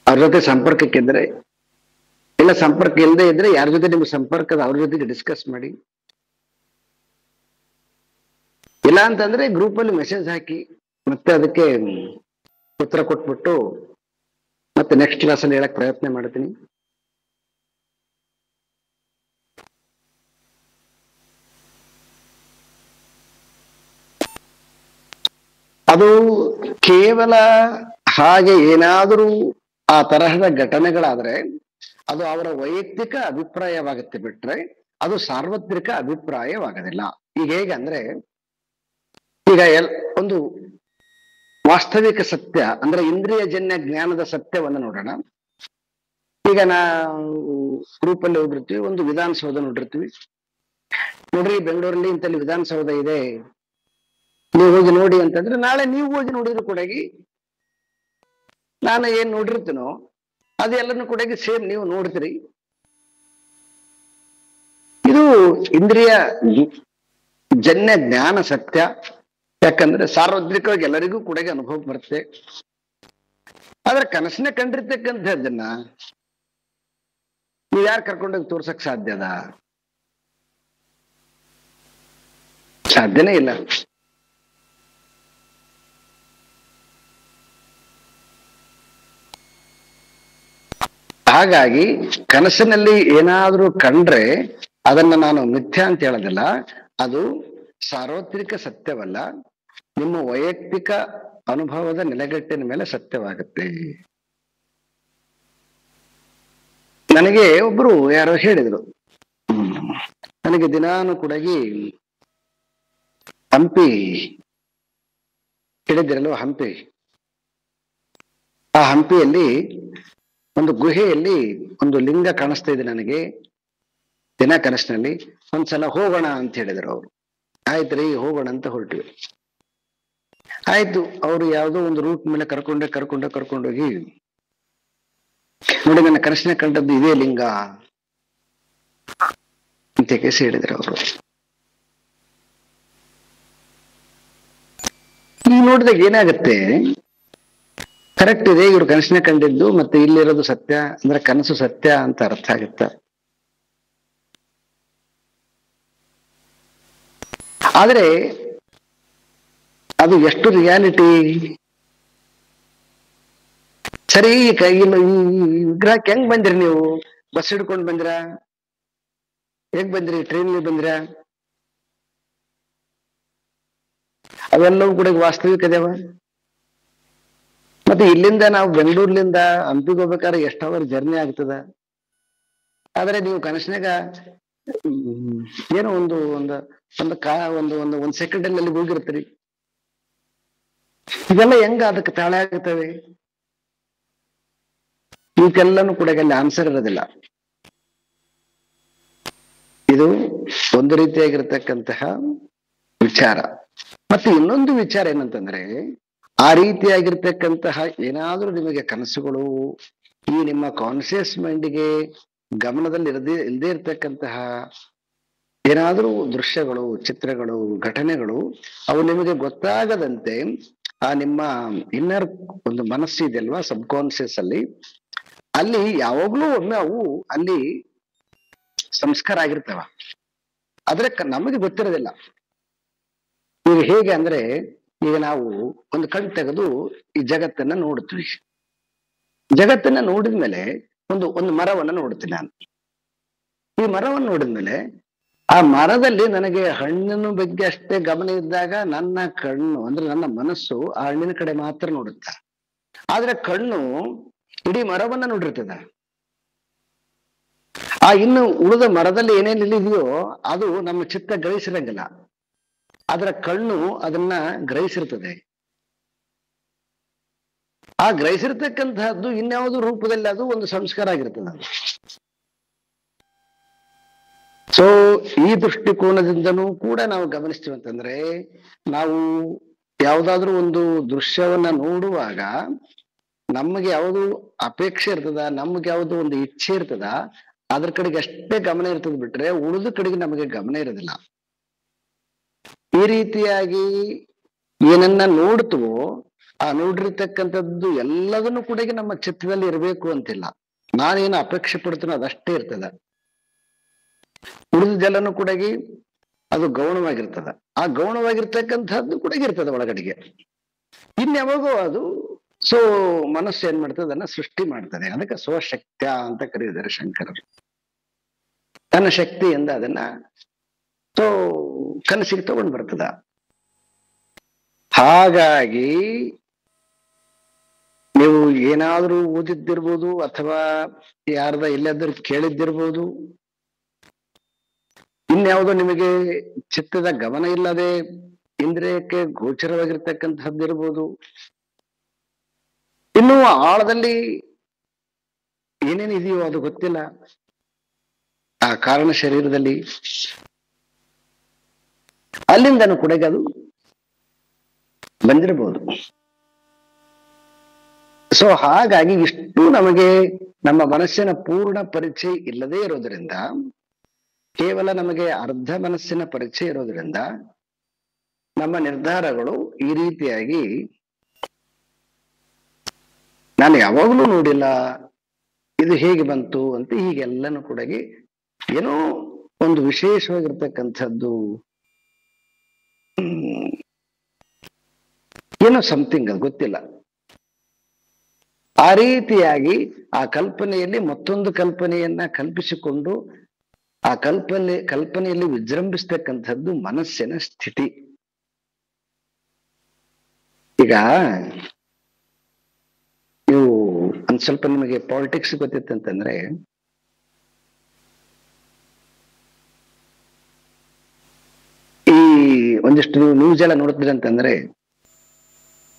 ಅವ್ರ ಜೊತೆ ಸಂಪರ್ಕಕ್ಕಿದ್ರೆ, ಇಲ್ಲ ಸಂಪರ್ಕ ಇಲ್ಲದೆ ಇದ್ರೆ ಯಾರ ಜೊತೆ ನಿಮ್ಗೆ ಸಂಪರ್ಕದ ಅವ್ರ ಜೊತೆಗೆ ಡಿಸ್ಕಸ್ ಮಾಡಿ, ಇಲ್ಲ ಅಂತಂದ್ರೆ ಗ್ರೂಪ್ ಅಲ್ಲಿ ಮೆಸೇಜ್ ಹಾಕಿ ಮತ್ತೆ ಅದಕ್ಕೆ ಉತ್ತರ ಕೊಟ್ಬಿಟ್ಟು ಮತ್ತೆ ನೆಕ್ಸ್ಟ್ ಕ್ಲಾಸ್ ಅಲ್ಲಿ ಹೇಳಕ್ ಪ್ರಯತ್ನ ಮಾಡ್ತೀನಿ. ಅದು ಕೇವಲ ಹಾಗೆ ಏನಾದರೂ ಆ ತರಹದ ಘಟನೆಗಳಾದ್ರೆ ಅದು ಅವರ ವೈಯಕ್ತಿಕ ಅಭಿಪ್ರಾಯವಾಗುತ್ತೆ ಬಿಟ್ರೆ ಅದು ಸಾರ್ವತ್ರಿಕ ಅಭಿಪ್ರಾಯವಾಗೋದಿಲ್ಲ. ಈಗ ಹೇಗಂದ್ರೆ ಈಗ ಒಂದು ವಾಸ್ತವಿಕ ಸತ್ಯ ಅಂದ್ರೆ ಇಂದ್ರಿಯ ಜನ್ಯ ಜ್ಞಾನದ ಸತ್ಯವನ್ನು ನೋಡೋಣ. ಈಗ ನಾವು ಗ್ರೂಪ್ ಅಲ್ಲಿ ಹೋಗಿರ್ತೀವಿ, ಒಂದು ವಿಧಾನಸೌಧ ನೋಡಿರ್ತೀವಿ, ನೋಡ್ರಿ ಬೆಂಗಳೂರಲ್ಲಿ ಇಂತಲ್ಲಿ ವಿಧಾನಸೌಧ ಇದೆ, ನೀವು ಹೋಗಿ ನೋಡಿ ಅಂತಂದ್ರೆ ನಾಳೆ ನೀವು ಹೋಗಿ ನೋಡಿದ್ರು ಕೂಡ ನಾನು ಏನ್ ನೋಡಿರ್ತೀನೋ ಅದೆಲ್ಲನೂ ಕೂಡ ಸೇಮ್ ನೀವು ನೋಡ್ತೀರಿ. ಇದು ಇಂದ್ರಿಯ ಜನ್ಯ ಜ್ಞಾನ ಸತ್ಯ. ಯಾಕಂದ್ರೆ ಸಾರ್ವತ್ರಿಕವಾಗಿ ಎಲ್ಲರಿಗೂ ಕೂಡ ಅನುಭವ ಬರುತ್ತೆ. ಆದ್ರೆ ಕನಸನ್ನ ಕಂಡಿರ್ತಕ್ಕಂಥದ್ದನ್ನ ನೀವು ಯಾರು ಕರ್ಕೊಂಡೋಗಿ ತೋರ್ಸಕ್ ಸಾಧ್ಯದ? ಸಾಧ್ಯನೇ ಇಲ್ಲ. ಹಾಗಾಗಿ ಕನಸಿನಲ್ಲಿ ಏನಾದ್ರೂ ಕಂಡ್ರೆ ಅದನ್ನ ನಾನು ಮಿಥ್ಯ ಅಂತ ಹೇಳೋದಿಲ್ಲ, ಅದು ಸಾರ್ವತ್ರಿಕ ಸತ್ಯವಲ್ಲ, ನಿಮ್ಮ ವೈಯಕ್ತಿಕ ಅನುಭವದ ನೆಲೆಗಟ್ಟಿನ ಮೇಲೆ ಸತ್ಯವಾಗುತ್ತೆ. ನನಗೆ ಒಬ್ರು ಯಾರೋ ಹೇಳಿದ್ರು, ನನಗೆ ದಿನಾನು ಕೂಡ ಹಂಪಿ ಹೇಳಿದ್ರಲ್ವ, ಹಂಪಿ, ಆ ಹಂಪಿಯಲ್ಲಿ ಒಂದು ಗುಹೆಯಲ್ಲಿ ಒಂದು ಲಿಂಗ ಕಾಣಿಸ್ತಾ ಇದೆ ನನಗೆ ದಿನ ಕನಸಿನಲ್ಲಿ, ಒಂದ್ಸಲ ಹೋಗೋಣ ಅಂತ ಹೇಳಿದ್ರು ಅವರು. ಆಯ್ತ್ರಿ ಹೋಗೋಣ ಅಂತ ಹೊರಟಿವಿ. ಆಯ್ತು, ಅವರು ಯಾವುದೋ ಒಂದು ರೂಟ್ ಮೇಲೆ ಕರ್ಕೊಂಡೋಗಿ ನೋಡಿ ನನ್ನ ಕನಸಿನ ಕಂಡದ್ದು ಇದೇ ಲಿಂಗ ಅಂತ ಕೇಸಿ ಹೇಳಿದ್ರು ಅವರು. ಈಗ ನೋಡಿದಾಗ ಏನಾಗತ್ತೆ, ಕರೆಕ್ಟ್ ಇದೆ, ಇವ್ರು ಕನಸಿನ ಕಂಡಿದ್ದು ಮತ್ತೆ ಇಲ್ಲಿರೋದು ಸತ್ಯ ಅಂದ್ರೆ ಕನಸು ಸತ್ಯ ಅಂತ ಅರ್ಥ ಆಗುತ್ತ. ಆದ್ರೆ ಅದು ಎಷ್ಟು ರಿಯಾಲಿಟಿ? ಸರಿ, ಈ ವಿಗ್ರಹಕ್ಕೆ ಹೆಂಗ್ ಬಂದ್ರಿ ನೀವು? ಬಸ್ ಹಿಡ್ಕೊಂಡ್ ಬಂದ್ರ? ಹೇಗ್ ಬಂದ್ರಿ? ಟ್ರೈನಲ್ಲಿ ಬಂದ್ರ? ಅವೆಲ್ಲವೂ ಕೂಡ ವಾಸ್ತವಿಕ ಅದೇವ. ಮತ್ತೆ ಇಲ್ಲಿಂದ ನಾವು ಬೆಂಗಳೂರ್ಲಿಂದ ಹಂಪಿಗೆ ಹೋಗ್ಬೇಕಾದ್ರೆ ಎಷ್ಟು ಅವರ್ ಜರ್ನಿ ಆಗ್ತದ. ಆದ್ರೆ ನೀವು ಕನಸಿನಾಗ ಏನೋ ಒಂದು ಒಂದು ಸೆಕೆಂಡ್ ಅಲ್ಲಿ ಹೋಗಿರ್ತೀರಿ. ಇದೆಲ್ಲ ಹೆಂಗ ಅದಕ್ಕೆ ತಾಳೆ ಆಗುತ್ತವೆ? ಇವಕ್ಕೆಲ್ಲನೂ ಕೂಡ ಅಲ್ಲಿ ಆನ್ಸರ್ ಇರೋದಿಲ್ಲ. ಇದು ಒಂದು ರೀತಿಯಾಗಿರ್ತಕ್ಕಂತಹ ವಿಚಾರ. ಮತ್ತೆ ಇನ್ನೊಂದು ವಿಚಾರ ಏನಂತಂದ್ರೆ, ಆ ರೀತಿಯಾಗಿರ್ತಕ್ಕಂತಹ ಏನಾದ್ರೂ ನಿಮಗೆ ಕನಸುಗಳು ಈ ನಿಮ್ಮ ಕಾನ್ಸಿಯಸ್ ಮೈಂಡ್ಗೆ ಗಮನದಲ್ಲಿ ಇಲ್ಲದೆ ಇರ್ತಕ್ಕಂತಹ ಏನಾದರೂ ದೃಶ್ಯಗಳು, ಚಿತ್ರಗಳು, ಘಟನೆಗಳು ಅವು ನಿಮಗೆ ಗೊತ್ತಾಗದಂತೆ ಆ ನಿಮ್ಮ ಇನ್ನರ್ ಒಂದು ಮನಸ್ಸು ಇದೆಯಲ್ವಾ, ಸಬ್ ಕಾನ್ಸಿಯಸ್ ಅಲ್ಲಿ ಯಾವಾಗ್ಲೂ ಒಮ್ಮೆ ಅವು ಅಲ್ಲಿ ಸಂಸ್ಕಾರ ಆಗಿರ್ತಾವ. ಆದ್ರೆ ನಮಗೆ ಗೊತ್ತಿರೋದಿಲ್ಲ. ಈಗ ಹೇಗೆ ಅಂದ್ರೆ, ಈಗ ನಾವು ಒಂದು ಕಣ್ ತೆಗೆದು ಈ ಜಗತ್ತನ್ನ ನೋಡ್ತೀವಿ. ಜಗತ್ತನ್ನ ನೋಡಿದ್ಮೇಲೆ ಒಂದು ಮರವನ್ನ ನೋಡ್ತೀನಿ ನಾನು. ಈ ಮರವನ್ನು ನೋಡಿದ್ಮೇಲೆ ಆ ಮರದಲ್ಲಿ ನನಗೆ ಹಣ್ಣಿನ ಬಗ್ಗೆ ಅಷ್ಟೇ ಗಮನ ಇದ್ದಾಗ ನನ್ನ ಕಣ್ಣು ಅಂದ್ರೆ ನನ್ನ ಮನಸ್ಸು ಆ ಹಣ್ಣಿನ ಕಡೆ ಮಾತ್ರ ನೋಡುತ್ತೆ. ಆದ್ರೆ ಕಣ್ಣು ಇಡೀ ಮರವನ್ನ ನೋಡಿರ್ತದ. ಆ ಇನ್ನು ಉಳಿದ ಮರದಲ್ಲಿ ಏನೇನು ಇದೆಯೋ ಅದು ನಮ್ಮ ಚಿತ್ತ ಗ್ರಹಿಸಿರಂಗಿಲ್ಲ. ಆದ್ರೆ ಕಣ್ಣು ಅದನ್ನ ಗ್ರಹಿಸಿರ್ತದೆ. ಆ ಗ್ರಹಿಸಿರ್ತಕ್ಕಂತಹದ್ದು ಇನ್ಯಾವುದು ರೂಪದಲ್ಲಿ ಅದು ಒಂದು ಸಂಸ್ಕಾರ ಆಗಿರ್ತದೆ. ಸೊ ಈ ದೃಷ್ಟಿಕೋನದಿಂದನೂ ಕೂಡ ನಾವು ಗಮನಿಸ್ತೀವಿ ಅಂತಂದ್ರೆ, ನಾವು ಯಾವ್ದಾದ್ರು ಒಂದು ದೃಶ್ಯವನ್ನ ನೋಡುವಾಗ ನಮಗೆ ಯಾವುದು ಅಪೇಕ್ಷೆ ಇರ್ತದ, ನಮ್ಗೆ ಯಾವುದು ಒಂದು ಇಚ್ಛೆ ಇರ್ತದ, ಅದ್ರ ಕಡೆಗೆ ಅಷ್ಟೇ ಗಮನ ಇರ್ತದ ಬಿಟ್ರೆ ಉಳಿದ ಕಡೆಗೆ ನಮಗೆ ಗಮನ ಇರೋದಿಲ್ಲ. ಈ ರೀತಿಯಾಗಿ ಏನನ್ನ ನೋಡ್ತೀವೋ ಆ ನೋಡಿರ್ತಕ್ಕಂಥದ್ದು ಎಲ್ಲದನ್ನು ಕೂಡ ನಮ್ಮ ಚಿತ್ತದಲ್ಲಿ ಇರಬೇಕು ಅಂತಿಲ್ಲ. ನಾನೇನು ಅಪೇಕ್ಷೆ ಪಡ್ತೀನೋ ಅದಷ್ಟೇ ಇರ್ತದ. ಉಳಿದೆಲ್ಲನೂ ಕೂಡ ಅದು ಗೌಣವಾಗಿರ್ತದ. ಆ ಗೌಣವಾಗಿರ್ತಕ್ಕಂಥದ್ದು ಕೂಡ ಇರ್ತದ ಒಳಗಡೆಗೆ. ಇನ್ಯಾವಾಗೋ ಅದು ಸೊ ಮನಸ್ಸು ಏನ್ ಮಾಡ್ತದೆ, ಅದನ್ನ ಸೃಷ್ಟಿ ಮಾಡ್ತದೆ. ಅದಕ್ಕೆ ಸ್ವಶಕ್ತ್ಯ ಅಂತ ಕರೆದಿದ್ದಾರೆ ಶಂಕರರು. ತನ್ನ ಶಕ್ತಿಯಿಂದ ಅದನ್ನ ಸೊ ಕನಸಿಗೆ ತಗೊಂಡು ಬರ್ತದ. ಹಾಗಾಗಿ ನೀವು ಏನಾದ್ರೂ ಓದಿದ್ದಿರ್ಬೋದು ಅಥವಾ ಯಾರ್ದ ಎಲ್ಲಾದ್ರೂ ಕೇಳಿದ್ದಿರ್ಬೋದು, ಇನ್ಯಾವುದೋ ನಿಮಗೆ ಚಿತ್ತದ ಗಮನ ಇಲ್ಲದೆ ಇಂದ್ರಿಯಕ್ಕೆ ಗೋಚರವಾಗಿರ್ತಕ್ಕಂಥದ್ದಿರ್ಬೋದು. ಇನ್ನು ಆಳದಲ್ಲಿ ಏನೇನಿದೆಯೋ ಅದು ಗೊತ್ತಿಲ್ಲ. ಆ ಕಾರಣ ಶರೀರದಲ್ಲಿ ಅಲ್ಲಿಂದನೂ ಕೂಡ ಅದು ಬಂದಿರಬಹುದು. ಸೊ ಹಾಗಾಗಿ ಇಷ್ಟು ನಮಗೆ ನಮ್ಮ ಮನಸ್ಸಿನ ಪೂರ್ಣ ಪರಿಚಯ ಇಲ್ಲದೇ ಇರೋದ್ರಿಂದ, ಕೇವಲ ನಮಗೆ ಅರ್ಧ ಮನಸ್ಸಿನ ಪರಿಚಯ ಇರೋದ್ರಿಂದ ನಮ್ಮ ನಿರ್ಧಾರಗಳು ಈ ರೀತಿಯಾಗಿ ನಾನು ಯಾವಾಗಲೂ ನೋಡಿಲ್ಲ, ಇದು ಹೇಗೆ ಬಂತು ಅಂತ ಹೀಗೆಲ್ಲನೂ ಕೂಡ ಏನೋ ಒಂದು ವಿಶೇಷವಾಗಿರ್ತಕ್ಕಂಥದ್ದು, ಏನೋ ಸಮಥಿಂಗ್ ಅದು ಗೊತ್ತಿಲ್ಲ. ಆ ರೀತಿಯಾಗಿ ಆ ಕಲ್ಪನೆಯಲ್ಲಿ ಮತ್ತೊಂದು ಕಲ್ಪನೆಯನ್ನ ಕಲ್ಪಿಸಿಕೊಂಡು ಆ ಕಲ್ಪನೆಯಲ್ಲಿ ವಿಜೃಂಭಿಸ್ತಕ್ಕಂಥದ್ದು ಮನಸ್ಸಿನ ಸ್ಥಿತಿ. ಈಗ ನೀವು ಒಂದ್ ಸ್ವಲ್ಪ ನಿಮಗೆ ಪಾಲಿಟಿಕ್ಸ್ ಗೊತ್ತಿತ್ತಂತಂದ್ರೆ, ಈ ಒಂದಿಷ್ಟು ನೀವು ನ್ಯೂಸ್ ಎಲ್ಲ ನೋಡ್ತೀರಿ ಅಂತಂದ್ರೆ,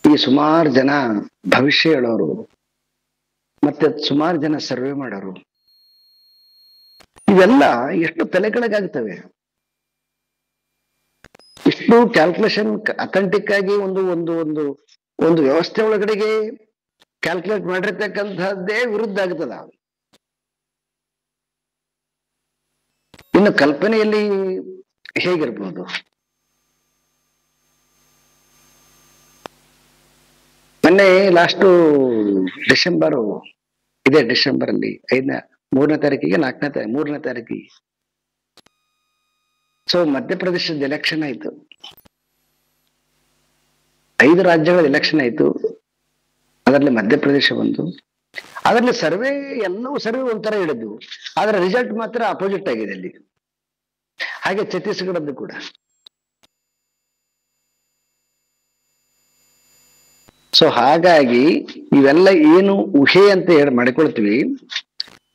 ಈ ಸುಮಾರು ಜನ ಭವಿಷ್ಯ ಹೇಳೋರು ಮತ್ತೆ ಸುಮಾರು ಜನ ಸರ್ವೆ ಮಾಡೋರು, ಇವೆಲ್ಲ ಎಷ್ಟು ತಲೆಕೆಳಗಾಗ್ತವೆ. ಇಷ್ಟು ಕ್ಯಾಲ್ಕುಲೇಷನ್ ಅಥೆಂಟಿಕ್ ಆಗಿ ಒಂದು ಒಂದು ಒಂದು ಒಂದು ವ್ಯವಸ್ಥೆ ಒಳಗಡೆಗೆ ಕ್ಯಾಲ್ಕುಲೇಟ್ ಮಾಡಿರ್ತಕ್ಕಂಥದ್ದೇ ವಿರುದ್ಧ ಆಗ್ತದ. ಇನ್ನು ಕಲ್ಪನೆಯಲ್ಲಿ ಹೇಗಿರ್ಬೋದು? ಮೊನ್ನೆ ಲಾಸ್ಟು ಇದೇ ಡಿಸೆಂಬರ್ ಅಲ್ಲಿ 3ನೇ ತಾರೀಕಿಗೆ 3ನೇ ತಾರೀಕಿಗೆ ಸೊ ಮಧ್ಯಪ್ರದೇಶದ ಎಲೆಕ್ಷನ್ ಆಯ್ತು. 5 ರಾಜ್ಯಗಳ ಎಲೆಕ್ಷನ್ ಆಯ್ತು. ಅದರಲ್ಲಿ ಮಧ್ಯಪ್ರದೇಶ ಒಂದು. ಅದರಲ್ಲಿ ಎಲ್ಲವೂ ಸರ್ವೆ ಒಂಥರ ಹೇಳಿದ್ವು, ಆದ್ರೆ ರಿಸಲ್ಟ್ ಮಾತ್ರ ಅಪೋಸಿಟ್ ಆಗಿದೆ ಅಲ್ಲಿ. ಹಾಗೆ ಛತ್ತೀಸ್ಗಢದ್ದು ಕೂಡ. ಸೊ ಹಾಗಾಗಿ ಇವೆಲ್ಲ ಏನು ಊಹೆ ಅಂತ ಹೇಳಿ ಮಾಡಿಕೊಳ್ತೀವಿ,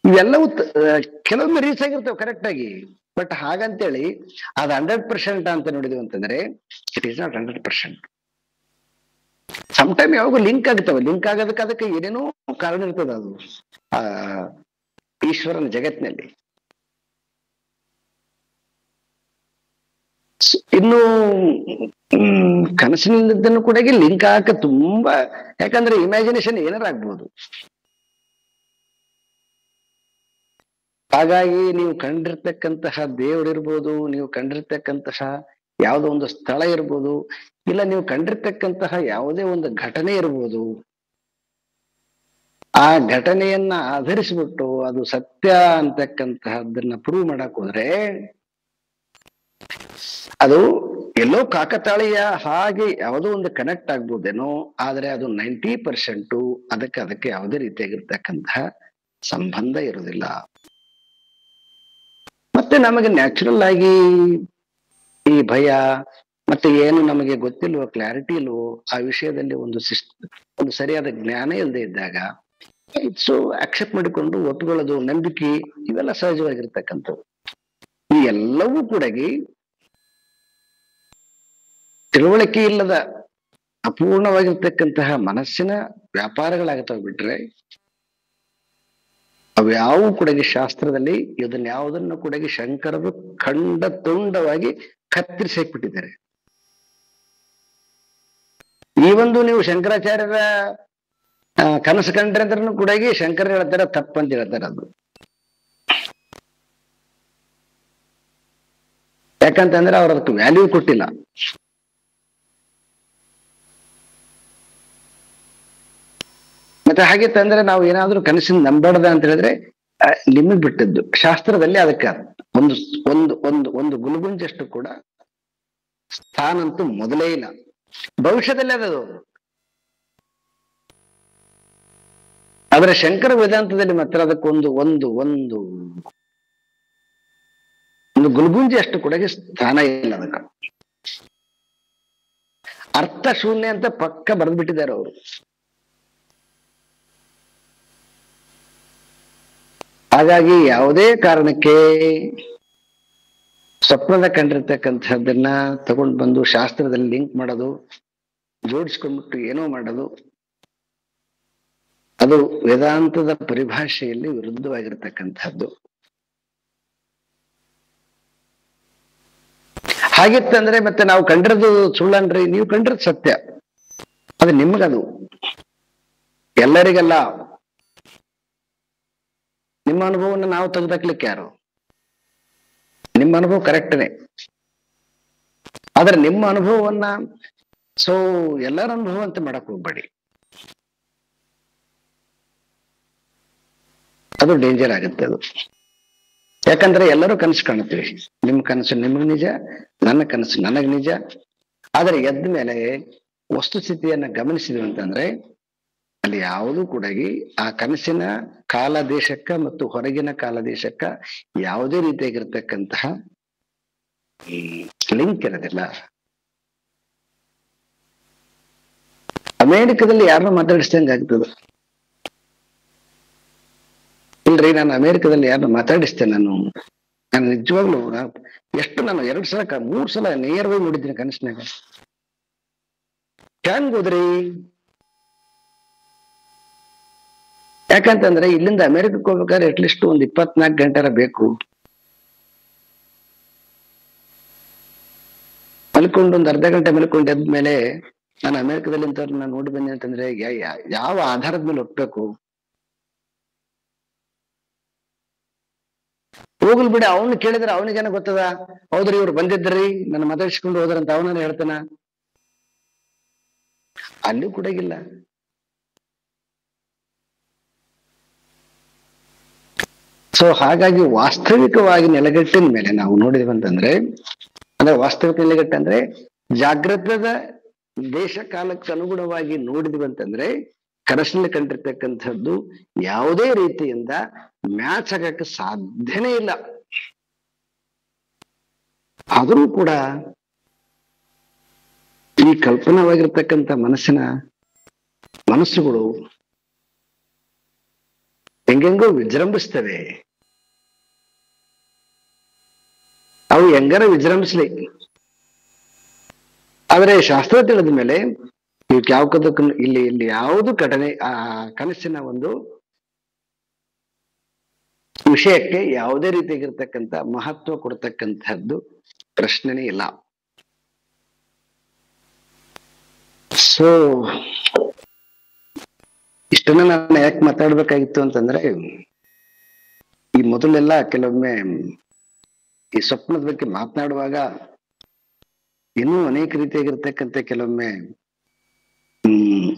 ಇವೆಲ್ಲವೂ ಕೆಲವೊಮ್ಮೆ ರೀಚ್ ಆಗಿರ್ತವೆ ಕರೆಕ್ಟ್ ಆಗಿ. ಬಟ್ ಹಾಗಂತೇಳಿ ಅದು 100% ಅಂತ ನೋಡಿದ್ವಿ ಅಂತಂದ್ರೆ ಇಟ್ ಈಸ್ ನಾಟ್ 100%. ಸಮ್ಟೈಮ್ ಯಾವಾಗ ಲಿಂಕ್ ಆಗ್ತವೆ. ಲಿಂಕ್ ಆಗೋದಕ್ಕೆ ಅದಕ್ಕೆ ಏನೇನೋ ಕಾರಣ ಇರ್ತದ. ಅದು ಆ ಈಶ್ವರನ ಜಗತ್ತಿನಲ್ಲಿ. ಇನ್ನು ಕನಸಿನಿಂದನ್ನು ಕೂಡ ಲಿಂಕ್ ಹಾಕ ತುಂಬಾ, ಯಾಕಂದ್ರೆ ಇಮ್ಯಾಜಿನೇಷನ್ ಏನಾರ ಆಗ್ಬೋದು. ಹಾಗಾಗಿ ನೀವು ಕಂಡಿರ್ತಕ್ಕಂತಹ ದೇವರಿರ್ಬೋದು, ನೀವು ಕಂಡಿರ್ತಕ್ಕಂತಹ ಯಾವುದೋ ಒಂದು ಸ್ಥಳ ಇರ್ಬೋದು, ಇಲ್ಲ ನೀವು ಕಂಡಿರ್ತಕ್ಕಂತಹ ಯಾವುದೇ ಒಂದು ಘಟನೆ ಇರ್ಬೋದು, ಆ ಘಟನೆಯನ್ನ ಆಧರಿಸಿಬಿಟ್ಟು ಅದು ಸತ್ಯ ಅಂತಕ್ಕಂತಹದ್ದನ್ನ ಪ್ರೂವ್ ಮಾಡಕ್ ಹೋದ್ರೆ ಅದು ಎಲ್ಲೋ ಕಾಕತಾಳೀಯ ಹಾಗೆ ಯಾವುದೋ ಒಂದು ಕನೆಕ್ಟ್ ಆಗ್ಬೋದೇನೋ, ಆದ್ರೆ ಅದು 90% ಅದಕ್ಕೆ ಯಾವುದೇ ರೀತಿಯಾಗಿರ್ತಕ್ಕಂತಹ ಸಂಬಂಧ ಇರುವುದಿಲ್ಲ. ಮತ್ತೆ ನಮಗೆ ನ್ಯಾಚುರಲ್ ಆಗಿ ಈ ಭಯ ಮತ್ತೆ ಏನು ನಮಗೆ ಗೊತ್ತಿಲ್ವೋ, ಕ್ಲಾರಿಟಿ ಇಲ್ವೋ ಆ ವಿಷಯದಲ್ಲಿ ಒಂದು ಸರಿಯಾದ ಜ್ಞಾನ ಇಲ್ಲದೆ ಇದ್ದಾಗ ಇಟ್ಸು ಅಕ್ಸೆಪ್ಟ್ ಮಾಡಿಕೊಂಡು ಒಪ್ಪಿಕೊಳ್ಳೋದು, ನಂಬಿಕೆ, ಇವೆಲ್ಲ ಸಹಜವಾಗಿರ್ತಕ್ಕಂಥವು. ಈ ಎಲ್ಲವೂ ಕೂಡ ತಿಳುವಳಿಕೆ ಇಲ್ಲದ ಅಪೂರ್ಣವಾಗಿರ್ತಕ್ಕಂತಹ ಮನಸ್ಸಿನ ವ್ಯಾಪಾರಗಳಾಗತ್ತವೆ ಬಿಟ್ರೆ ಅವ್ಯಾವು ಕೂಡ ಶಾಸ್ತ್ರದಲ್ಲಿ ಇದನ್ನ ಯಾವುದನ್ನು ಕೂಡ ಶಂಕರರು ಖಂಡ ತುಂಡವಾಗಿ ಕತ್ತರಿಸಿ ಹಾಕ್ಬಿಟ್ಟಿದ್ದಾರೆ. ಈ ಒಂದು ನೀವು ಶಂಕರಾಚಾರ್ಯರ ಕನಸು ಕಂಡ್ರೆ ಅಂದ್ರೂ ಕೂಡ ಶಂಕರ ಹೇಳ್ತಾರೆ ತಪ್ಪಂತ ಹೇಳ್ತಾರೆ. ಅದು ಯಾಕಂತಂದ್ರೆ ಅವ್ರ ಅದಕ್ಕೆ ವ್ಯಾಲ್ಯೂ ಕೊಟ್ಟಿಲ್ಲ. ಮತ್ತೆ ಹಾಗೆ ತಂದ್ರೆ ನಾವು ಏನಾದ್ರೂ ಕನಸಿನ ನಂಬಾರ್ದ ಅಂತ ಹೇಳಿದ್ರೆ ನಿಮಗ್ ಬಿಟ್ಟದ್ದು. ಶಾಸ್ತ್ರದಲ್ಲಿ ಅದಕ್ಕೆ ಒಂದು ಒಂದು ಒಂದು ಒಂದು ಗುಲ್ಗುಂಜಷ್ಟು ಕೂಡ ಸ್ಥಾನಂತೂ ಮೊದಲೇ ಇಲ್ಲ. ಭವಿಷ್ಯದಲ್ಲಿ ಅದದು. ಆದ್ರೆ ಶಂಕರ ವೇದಾಂತದಲ್ಲಿ ಮಾತ್ರ ಅದಕ್ಕೊಂದು ಒಂದು ಒಂದು ಒಂದು ಗುಲ್ಗುಂಜಿ ಅಷ್ಟು ಕೂಡ ಸ್ಥಾನ ಇಲ್ಲ. ಅದಕ್ಕೆ ಅರ್ಥ ಶೂನ್ಯ ಅಂತ ಪಕ್ಕ ಬರೆದ್ಬಿಟ್ಟಿದ್ದಾರೆ ಅವರು. ಹಾಗಾಗಿ ಯಾವುದೇ ಕಾರಣಕ್ಕೆ ಸ್ವಪ್ನದ ಕಂಡಿರ್ತಕ್ಕಂಥದ್ದನ್ನ ತಗೊಂಡು ಬಂದು ಶಾಸ್ತ್ರದಲ್ಲಿ ಲಿಂಕ್ ಮಾಡೋದು, ಜೋಡಿಸ್ಕೊಂಡ್ಬಿಟ್ಟು ಏನೋ ಮಾಡೋದು, ಅದು ವೇದಾಂತದ ಪರಿಭಾಷೆಯಲ್ಲಿ ವಿರುದ್ಧವಾಗಿರ್ತಕ್ಕಂಥದ್ದು. ಹಾಗಿತ್ತಂದ್ರೆ ಮತ್ತೆ ನಾವು ಕಂಡಿರೋದು ಸುಳ್ಳನ್ರಿ, ನೀವು ಕಂಡಿರೋದು ಸತ್ಯ. ಅದು ನಿಮಗದು, ಎಲ್ಲರಿಗಲ್ಲ. ನಿಮ್ಮ ಅನುಭವವನ್ನು ನಾವು ತೆಗೆದಾಕ್ಲಿಕ್ಕೆ ಯಾರು? ನಿಮ್ಮ ಅನುಭವ ಕರೆಕ್ಟ್ನೇ. ಆದ್ರೆ ನಿಮ್ಮ ಅನುಭವವನ್ನ ಎಲ್ಲರ ಅನುಭವ ಅಂತ ಮಾಡಕ್ ಹೋಗ್ಬೇಡಿ. ಅದು ಡೇಂಜರ್ ಆಗುತ್ತೆ. ಅದು ಯಾಕಂದ್ರೆ ಎಲ್ಲರೂ ಕನಸು ಕಾಣುತ್ತೀವಿ. ನಿಮ್ಮ ಕನಸು ನಿಮಗ್ ನಿಜ, ನನ್ನ ಕನಸು ನನಗ್ ನಿಜ. ಆದ್ರೆ ಎದ್ದ ಮೇಲೆ ವಸ್ತುಸ್ಥಿತಿಯನ್ನ ಗಮನಿಸಿದ್ವಿ ಅಂತಂದ್ರೆ ಅಲ್ಲಿ ಯಾವುದೂ ಕೂಡ ಆ ಕನಸಿನ ಕಾಲ ದೇಶಕ್ಕ ಮತ್ತು ಹೊರಗಿನ ಕಾಲ ದೇಶಕ್ಕ ಯಾವುದೇ ರೀತಿಯಾಗಿರ್ತಕ್ಕಂತಹ ಲಿಂಕ್ ಇರೋದಿಲ್ಲ. ಅಮೇರಿಕದಲ್ಲಿ ಯಾರನ್ನ ಮಾತಾಡಿಸ್ದಂಗೆ ಆಗ್ತದ. ಇಲ್ರಿ, ನಾನು ಅಮೇರಿಕದಲ್ಲಿ ಯಾರನ್ನ ಮಾತಾಡಿಸ್ತೇನೆ. ನಾನು ನಿಜವಾಗ್ಲು ಎಷ್ಟು ನಾನು 2 ಸಲ 3 ಸಲ ನೇರವಾಗಿ ನೋಡಿದ್ದೀನಿ ಕನಸಿನಾಗ. ಹ್ಯಾಂಗ್ ಹೋದ್ರಿ? ಯಾಕಂತಂದ್ರೆ ಇಲ್ಲಿಂದ ಅಮೆರಿಕಕ್ಕೆ ಹೋಗ್ಬೇಕಾದ್ರೆ ಅಟ್ಲೀಸ್ಟ್ ಒಂದು 24 ಗಂಟೆ ಬೇಕು. ಮಲ್ಕೊಂಡು ಒಂದು ಅರ್ಧ ಗಂಟೆ ಮಲ್ಕೊಂಡು ಎದ್ದ ಮೇಲೆ ನಾನು ಅಮೆರಿಕದಲ್ಲಿ ಇಂಥವ್ರನ್ನ ನೋಡಿ ಬನ್ನಿ ಅಂತಂದ್ರೆ ಯಾವ ಆಧಾರದ ಮೇಲೆ ಒಪ್ಬೇಕು? ಹೋಗ್ಲಿ ಬಿಡಿ, ಅವನು ಕೇಳಿದ್ರೆ ಅವನಿಗೇನ ಗೊತ್ತದ? ಹೌದ್ರಿ, ಇವ್ರು ಬಂದಿದ್ರಿ, ನನ್ನ ಮಾತಾಡಿಸ್ಕೊಂಡು ಹೋದ್ರಂತ ಅವನನ್ನ ಹೇಳ್ತಾನ. ಅಲ್ಲೂ ಕೂಡ ಇಲ್ಲ. ಹಾಗಾಗಿ ವಾಸ್ತವಿಕವಾಗಿ ನೆಲೆಗಟ್ಟಿನ ಮೇಲೆ ನಾವು ನೋಡಿದ್ವಂತಂದ್ರೆ, ಅಂದ್ರೆ ವಾಸ್ತವಿಕ ನೆಲೆಗಟ್ಟು ಅಂದ್ರೆ ಜಾಗೃತದ ದೇಶ ಕಾಲಕ್ಕೆ ಅನುಗುಣವಾಗಿ ನೋಡಿದ್ವಂತಂದ್ರೆ ಕನಸಿನಲ್ಲಿ ಕಂಡಿರ್ತಕ್ಕಂಥದ್ದು ಯಾವುದೇ ರೀತಿಯಿಂದ ಮ್ಯಾಚ್ ಆಗಕ್ಕೆ ಸಾಧ್ಯನೇ ಇಲ್ಲ. ಆದರೂ ಕೂಡ ಈ ಕಲ್ಪನಾವಾಗಿರ್ತಕ್ಕಂಥ ಮನಸ್ಸುಗಳು ಹೆಂಗೆಂಗೋ ವಿಜೃಂಭಿಸ್ತವೆ. ಅವು ಹೆಂಗಾರ ವಿಜೃಂಭಿಸ್ಲಿ. ಆದ್ರೆ ಶಾಸ್ತ್ರ ತಿಳಿದ ಮೇಲೆ ಇವಕ್ಕೆ ಯಾವದಕ್ಕೂ ಇಲ್ಲಿ ಯಾವುದು ಘಟನೆ ಆ ಕನಸಿನ ಒಂದು ವಿಷಯಕ್ಕೆ ಯಾವುದೇ ರೀತಿಯಾಗಿರ್ತಕ್ಕಂಥ ಮಹತ್ವ ಕೊಡ್ತಕ್ಕಂಥದ್ದು ಪ್ರಶ್ನೆನೇ ಇಲ್ಲ. ಇಷ್ಟನ್ನ ನಾನು ಯಾಕೆ ಮಾತಾಡ್ಬೇಕಾಗಿತ್ತು ಅಂತಂದ್ರೆ, ಈ ಮೊದಲೆಲ್ಲ ಕೆಲವೊಮ್ಮೆ ಈ ಸ್ವಪ್ನದ ಬಗ್ಗೆ ಮಾತನಾಡುವಾಗ ಇನ್ನೂ ಅನೇಕ ರೀತಿಯಾಗಿರ್ತಕ್ಕಂಥ ಕೆಲವೊಮ್ಮೆ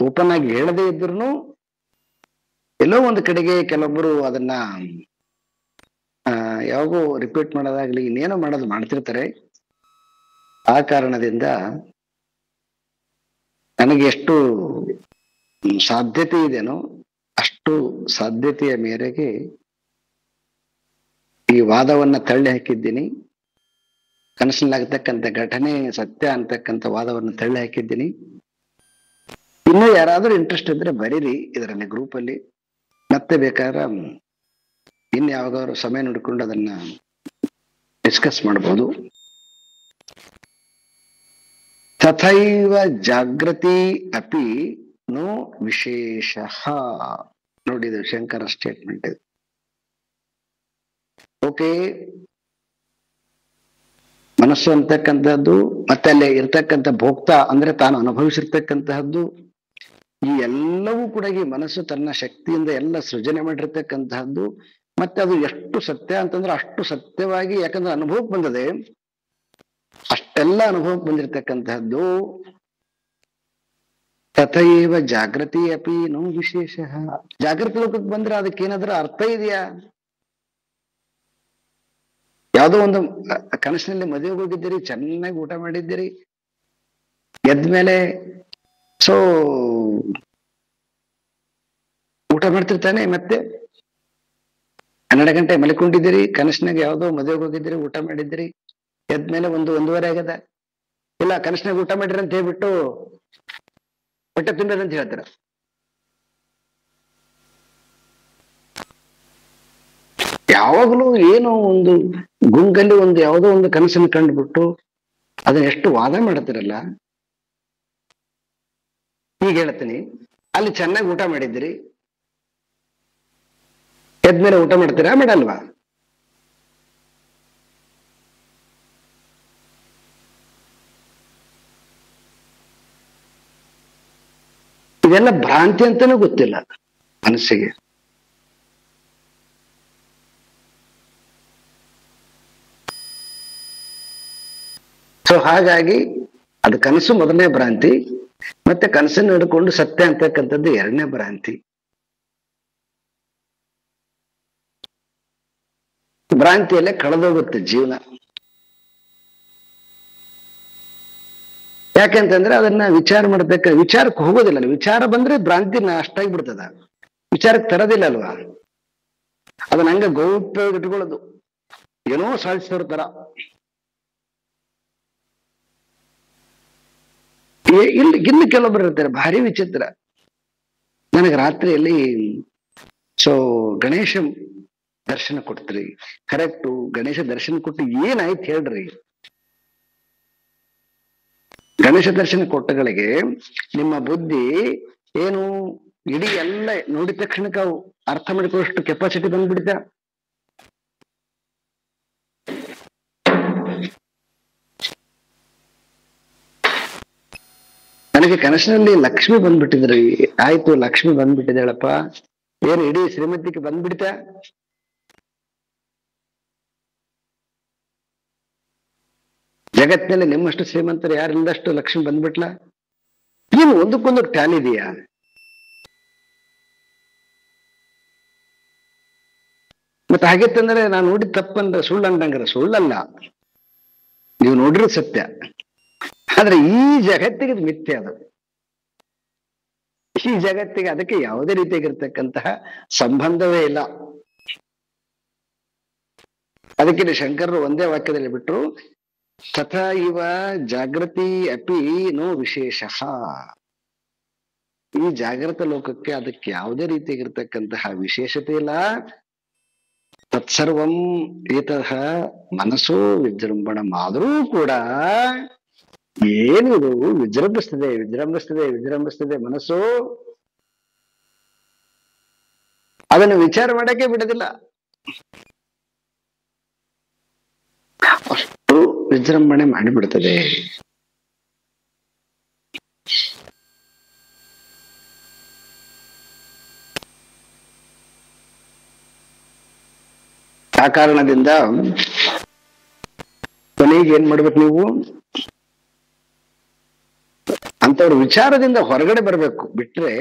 ಓಪನ್ ಆಗಿ ಹೇಳದೇ ಇದ್ರು ಎಲ್ಲೋ ಒಂದು ಕಡೆಗೆ ಕೆಲವೊಬ್ಬರು ಅದನ್ನ ಯಾವಾಗೂ ರಿಪೀಟ್ ಮಾಡೋದಾಗ್ಲಿ ಇನ್ನೇನೋ ಮಾಡೋದು ಮಾಡ್ತಿರ್ತಾರೆ. ಆ ಕಾರಣದಿಂದ ನನಗೆ ಎಷ್ಟು ಸಾಧ್ಯತೆ ಇದೆನೋ ಅಷ್ಟು ಸಾಧ್ಯತೆಯ ಮೇರೆಗೆ ಈ ವಾದವನ್ನ ತಳ್ಳಿ ಹಾಕಿದ್ದೀನಿ. ಕನಸಿನಲ್ಲಾಗತಕ್ಕಂಥ ಘಟನೆ ಸತ್ಯ ಅಂತಕ್ಕಂಥ ವಾದವನ್ನು ತಳ್ಳಿ ಹಾಕಿದ್ದೀನಿ. ಇನ್ನೂ ಯಾರಾದ್ರೂ ಇಂಟ್ರೆಸ್ಟ್ ಇದ್ರೆ ಬರೀರಿ ಇದರಲ್ಲಿ ಗ್ರೂಪ್ ಅಲ್ಲಿ, ಮತ್ತೆ ಬೇಕಾದ್ರೆ ಇನ್ಯಾವಾಗಾದ್ರು ಸಮಯ ನೋಡಿಕೊಂಡು ಅದನ್ನ ಡಿಸ್ಕಸ್ ಮಾಡ್ಬೋದು. ತಥೈವ ಜಾಗೃತಿ ಅಪಿ ನೋ ವಿಶೇಷ. ನೋಡಿದ್ರು ಶಂಕರ ಸ್ಟೇಟ್ಮೆಂಟ್ ಇದು. ಓಕೆ, ಮನಸ್ಸು ಅಂತಕ್ಕಂಥದ್ದು ಮತ್ತೆ ಅಲ್ಲಿ ಇರ್ತಕ್ಕಂಥ ಭೋಕ್ತ ಅಂದ್ರೆ ತಾನು ಅನುಭವಿಸಿರ್ತಕ್ಕಂತಹದ್ದು ಈ ಎಲ್ಲವೂ ಕೂಡ ಈ ಮನಸ್ಸು ತನ್ನ ಶಕ್ತಿಯಿಂದ ಎಲ್ಲ ಸೃಜನೆ ಮಾಡಿರ್ತಕ್ಕಂತಹದ್ದು. ಮತ್ತೆ ಅದು ಎಷ್ಟು ಸತ್ಯ ಅಂತಂದ್ರೆ ಅಷ್ಟು ಸತ್ಯವಾಗಿ, ಯಾಕಂದ್ರೆ ಅನುಭವಕ್ಕೆ ಬಂದದೆ, ಅಷ್ಟೆಲ್ಲ ಅನುಭವಕ್ಕೆ ಬಂದಿರತಕ್ಕಂತಹದ್ದು. ತಥೈವ ಜಾಗೃತಿ ಅಪಿ ನೋ ವಿಶೇಷ. ಜಾಗೃತಿ ಲೋಕಕ್ಕೆ ಬಂದ್ರೆ ಅದಕ್ಕೇನಾದ್ರೂ ಅರ್ಥ ಇದೆಯಾ? ಯಾವುದೋ ಒಂದು ಕನಸಿನಲ್ಲಿ ಮದುವೆಗೆ ಹೋಗಿದ್ದೀರಿ, ಚೆನ್ನಾಗಿ ಊಟ ಮಾಡಿದ್ದೀರಿ, ಎದ್ಮೇಲೆ ಸೊ ಊಟ ಮಾಡ್ತಿರ್ತಾನೆ, ಮತ್ತೆ 12 ಗಂಟೆ ಮಲ್ಕೊಂಡಿದ್ದೀರಿ, ಕನಸಿನಾಗ ಯಾವುದೋ ಮದುವೆಗೆ ಹೋಗಿದ್ದೀರಿ, ಊಟ ಮಾಡಿದ್ದೀರಿ, ಎದ್ಮೇಲೆ 1-1:30 ಆಗದ. ಇಲ್ಲ ಕನಸಿನಾಗ ಊಟ ಮಾಡಿರಿ ಅಂತ ಹೇಳ್ಬಿಟ್ಟು ಹೊಟ್ಟೆ ತುಂಬಿರ ಅಂತ ಹೇಳ್ತಾರ. ಯಾವಾಗಲೂ ಏನೋ ಒಂದು ಗುಂಗಲ್ಲಿ ಯಾವುದೋ ಒಂದು ಕನಸನ್ನು ಕಂಡುಬಿಟ್ಟು ಅದನ್ನ ಎಷ್ಟು ವಾದ ಮಾಡತ್ತಿರಲ್ಲ. ಈಗ ಹೇಳ್ತೀನಿ, ಅಲ್ಲಿ ಚೆನ್ನಾಗಿ ಊಟ ಮಾಡಿದ್ದೀರಿ, ಎದ್ಮೇಲೆ ಊಟ ಮಾಡ್ತೀರಾ ಮಾಡಲ್ವಾ? ಇದೆಲ್ಲ ಭ್ರಾಂತಿ ಅಂತಾನೂ ಗೊತ್ತಿಲ್ಲ ಮನಸ್ಸಿಗೆ. ಸೊ ಹಾಗಾಗಿ ಅದು ಕನಸು ಮೊದಲನೇ ಭ್ರಾಂತಿ, ಮತ್ತೆ ಕನಸನ್ನು ಹಿಡ್ಕೊಂಡು ಸತ್ಯ ಅಂತಕ್ಕಂಥದ್ದು ಎರಡನೇ ಭ್ರಾಂತಿ. ಭ್ರಾಂತಿಯಲ್ಲೇ ಕಳೆದೋಗುತ್ತೆ ಜೀವನ. ಯಾಕೆಂತಂದ್ರೆ ಅದನ್ನ ವಿಚಾರ ವಿಚಾರಕ್ಕೆ ಹೋಗೋದಿಲ್ಲ. ವಿಚಾರ ಬಂದ್ರೆ ಭ್ರಾಂತಿ ಅಷ್ಟಾಗಿ ಬಿಡ್ತದ, ವಿಚಾರಕ್ಕೆ ತರೋದಿಲ್ಲ ಅಲ್ವಾ. ಅದನ್ನ ಹಂಗ ಗೌಪ್ಯವಾಗಿ ಇಟ್ಕೊಳ್ಳೋದು, ಏನೋ ಸಾಧಿಸೋರ್ ತರ. ಇನ್ನು ಕೆಲವೊಬ್ರು ಇರ್ತಾರೆ ಭಾರಿ ವಿಚಿತ್ರ. ನನಗೆ ರಾತ್ರಿಯಲ್ಲಿ ಗಣೇಶ ದರ್ಶನ ಕೊಡ್ತೀರಿ, ಕರೆಕ್ಟು, ಗಣೇಶ ದರ್ಶನ ಕೊಟ್ಟು ಏನಾಯ್ತು ಹೇಳ್ರಿ. ಗಣೇಶ ದರ್ಶನ ಕೊಟ್ಟಗಳಿಗೆ ನಿಮ್ಮ ಬುದ್ಧಿ ಏನು ಇಡೀ ಎಲ್ಲ ನೋಡಿದ ತಕ್ಷಣಕ್ಕೆ ಅವು ಅರ್ಥ ಮಾಡಿಕೊಳ್ಳೋಷ್ಟು ಕೆಪಾಸಿಟಿ ಬಂದ್ಬಿಡ್ತ. ನನಗೆ ಕನಸಿನಲ್ಲಿ ಲಕ್ಷ್ಮಿ ಬಂದ್ಬಿಟ್ಟಿದ್ರಿ, ಆಯ್ತು ಲಕ್ಷ್ಮಿ ಬಂದ್ಬಿಟ್ಟಿದ್ದಾಳಪ್ಪ, ಏನು ಇಡೀ ಶ್ರೀಮಂತಿಗೆ ಬಂದ್ಬಿಡ್ತ. ಜಗತ್ತಿನಲ್ಲಿ ನಿಮ್ಮಷ್ಟು ಶ್ರೀಮಂತರು ಯಾರಿಲ್ಲದಷ್ಟು ಲಕ್ಷ್ಮಿ ಬಂದ್ಬಿಟ್ಲ. ಏನು ಒಂದಕ್ಕೊಂದು ಟ್ಯಾನ್ ಇದೆಯಾ? ಮತ್ತೆ ಹಾಗಿತ್ತಂದ್ರೆ ನಾನು ನೋಡಿದ ತಪ್ಪಂದ್ರೆ ಸುಳ್ಳು ಅಂದಂಗ್ರೆ ಸುಳ್ಳಲ್ಲ, ನೀವು ನೋಡಿರೋ ಸತ್ಯ. ಆದ್ರೆ ಈ ಜಗತ್ತಿಗೆ ಅದು ಮಿಥ್ಯೆ. ಅದು ಈ ಜಗತ್ತಿಗೆ ಅದಕ್ಕೆ ಯಾವುದೇ ರೀತಿಯಾಗಿರ್ತಕ್ಕಂತಹ ಸಂಬಂಧವೇ ಇಲ್ಲ. ಅದಕ್ಕೆ ಶಂಕರರು ಒಂದೇ ವಾಕ್ಯದಲ್ಲಿ ಬಿಟ್ರು, ತಥಾ ಇವ ಜಾಗೃತಿ ಅಪಿ ನೋ ವಿಶೇಷ. ಈ ಜಾಗೃತ ಲೋಕಕ್ಕೆ ಅದಕ್ಕೆ ಯಾವುದೇ ರೀತಿಯಾಗಿರ್ತಕ್ಕಂತಹ ವಿಶೇಷತೆ ಇಲ್ಲ. ತತ್ಸರ್ವಂ ಏತಃ ಮನಸ್ಸು ವಿಜೃಂಭಣ ಆದರೂ ಕೂಡ ಏನಿದು ವಿಜೃಂಭಿಸ್ತದೆ ವಿಜೃಂಭಿಸ್ತದೆ ವಿಜೃಂಭಿಸ್ತದೆ ಮನಸ್ಸು. ಅದನ್ನು ವಿಚಾರ ಮಾಡಕ್ಕೆ ಬಿಡೋದಿಲ್ಲ, ಅಷ್ಟು ವಿಜೃಂಭಣೆ ಮಾಡಿಬಿಡ್ತದೆ. ಆ ಕಾರಣದಿಂದ ಕೊನೆಗೆ ಏನ್ ಮಾಡ್ಬೇಕು ನೀವು, ಅಂತವ್ರ ವಿಚಾರದಿಂದ ಹೊರಗಡೆ ಬರ್ಬೇಕು, ಬಿಟ್ರೆ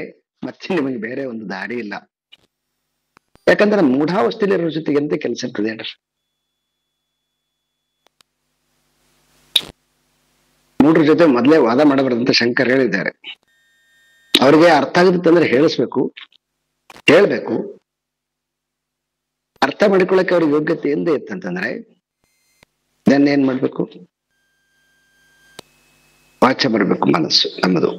ಮತ್ತೆ ನಿಮಗೆ ಬೇರೆ ಒಂದು ದಾರಿ ಇಲ್ಲ. ಯಾಕಂದ್ರೆ ಮೂಢಾವಸ್ಥೆಯಲ್ಲಿರೋ ಜೊತೆಗೆ ಎಂತ ಕೆಲಸ ಇರ್ತದೆ ಹೇಳ್ರಿ. ಮೂಢರ ಜೊತೆ ಮೊದಲೇ ವಾದ ಮಾಡಬಾರ್ದಂತ ಶಂಕರ್ ಹೇಳಿದ್ದಾರೆ. ಅವ್ರಿಗೆ ಅರ್ಥ ಆಗುತ್ತಂದ್ರೆ ಹೇಳಿಸ್ಬೇಕು, ಹೇಳ್ಬೇಕು. ಅರ್ಥ ಮಾಡಿಕೊಳ್ಳಕ್ಕೆ ಅವ್ರಿಗೆ ಯೋಗ್ಯತೆ ಎಂದೇ ಇತ್ತಂತಂದ್ರೆ ದೆನ್ ಏನ್ ಮಾಡ್ಬೇಕು, ವಾಚ ಬರಬೇಕು ಮನಸ್ಸು ನಮ್ಮದು.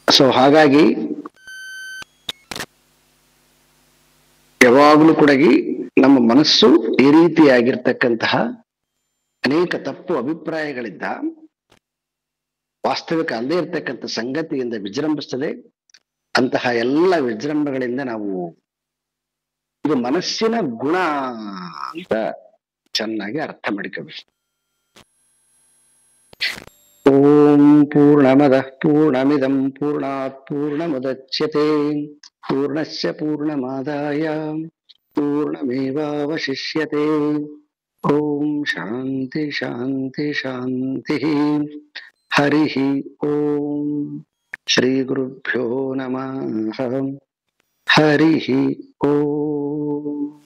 ಸೊ ಹಾಗಾಗಿ ಯಾವಾಗಲೂ ಕೂಡ ನಮ್ಮ ಮನಸ್ಸು ಈ ರೀತಿಯಾಗಿರ್ತಕ್ಕಂತಹ ಅನೇಕ ತಪ್ಪು ಅಭಿಪ್ರಾಯಗಳಿಂದ, ವಾಸ್ತವಿಕ ಅಲ್ಲದೆ ಇರ್ತಕ್ಕಂಥ ಸಂಗತಿಯಿಂದ ವಿಜೃಂಭಿಸ್ತದೆ. ಅಂತಹ ಎಲ್ಲ ವಿಜೃಂಭಗಳಿಂದ ನಾವು ಇದು ಮನಸ್ಸಿನ ಗುಣ ಅಂತ ಚೆನ್ನಾಗಿ ಅರ್ಥ ಮಾಡಿಕೋಬೇಕು. ಓಂ ಪೂರ್ಣಮದ ಪೂರ್ಣಮಿದಂ ಪೂರ್ಣಾತ್ ಪೂರ್ಣಮುದಚ್ಯತೆ ಪೂರ್ಣಸ್ಯ ಪೂರ್ಣಮಾದಾಯ ಪೂರ್ಣಮೇವಾವಶಿಷ್ಯತೆ. ಓಂ ಶಾಂತಿ ಶಾಂತಿ ಶಾಂತಿ. ಹರಿ ಓಂ. ಶ್ರೀ ಗುರುಭ್ಯೋ ನಮಃ. ಹರಿ ಓಂ.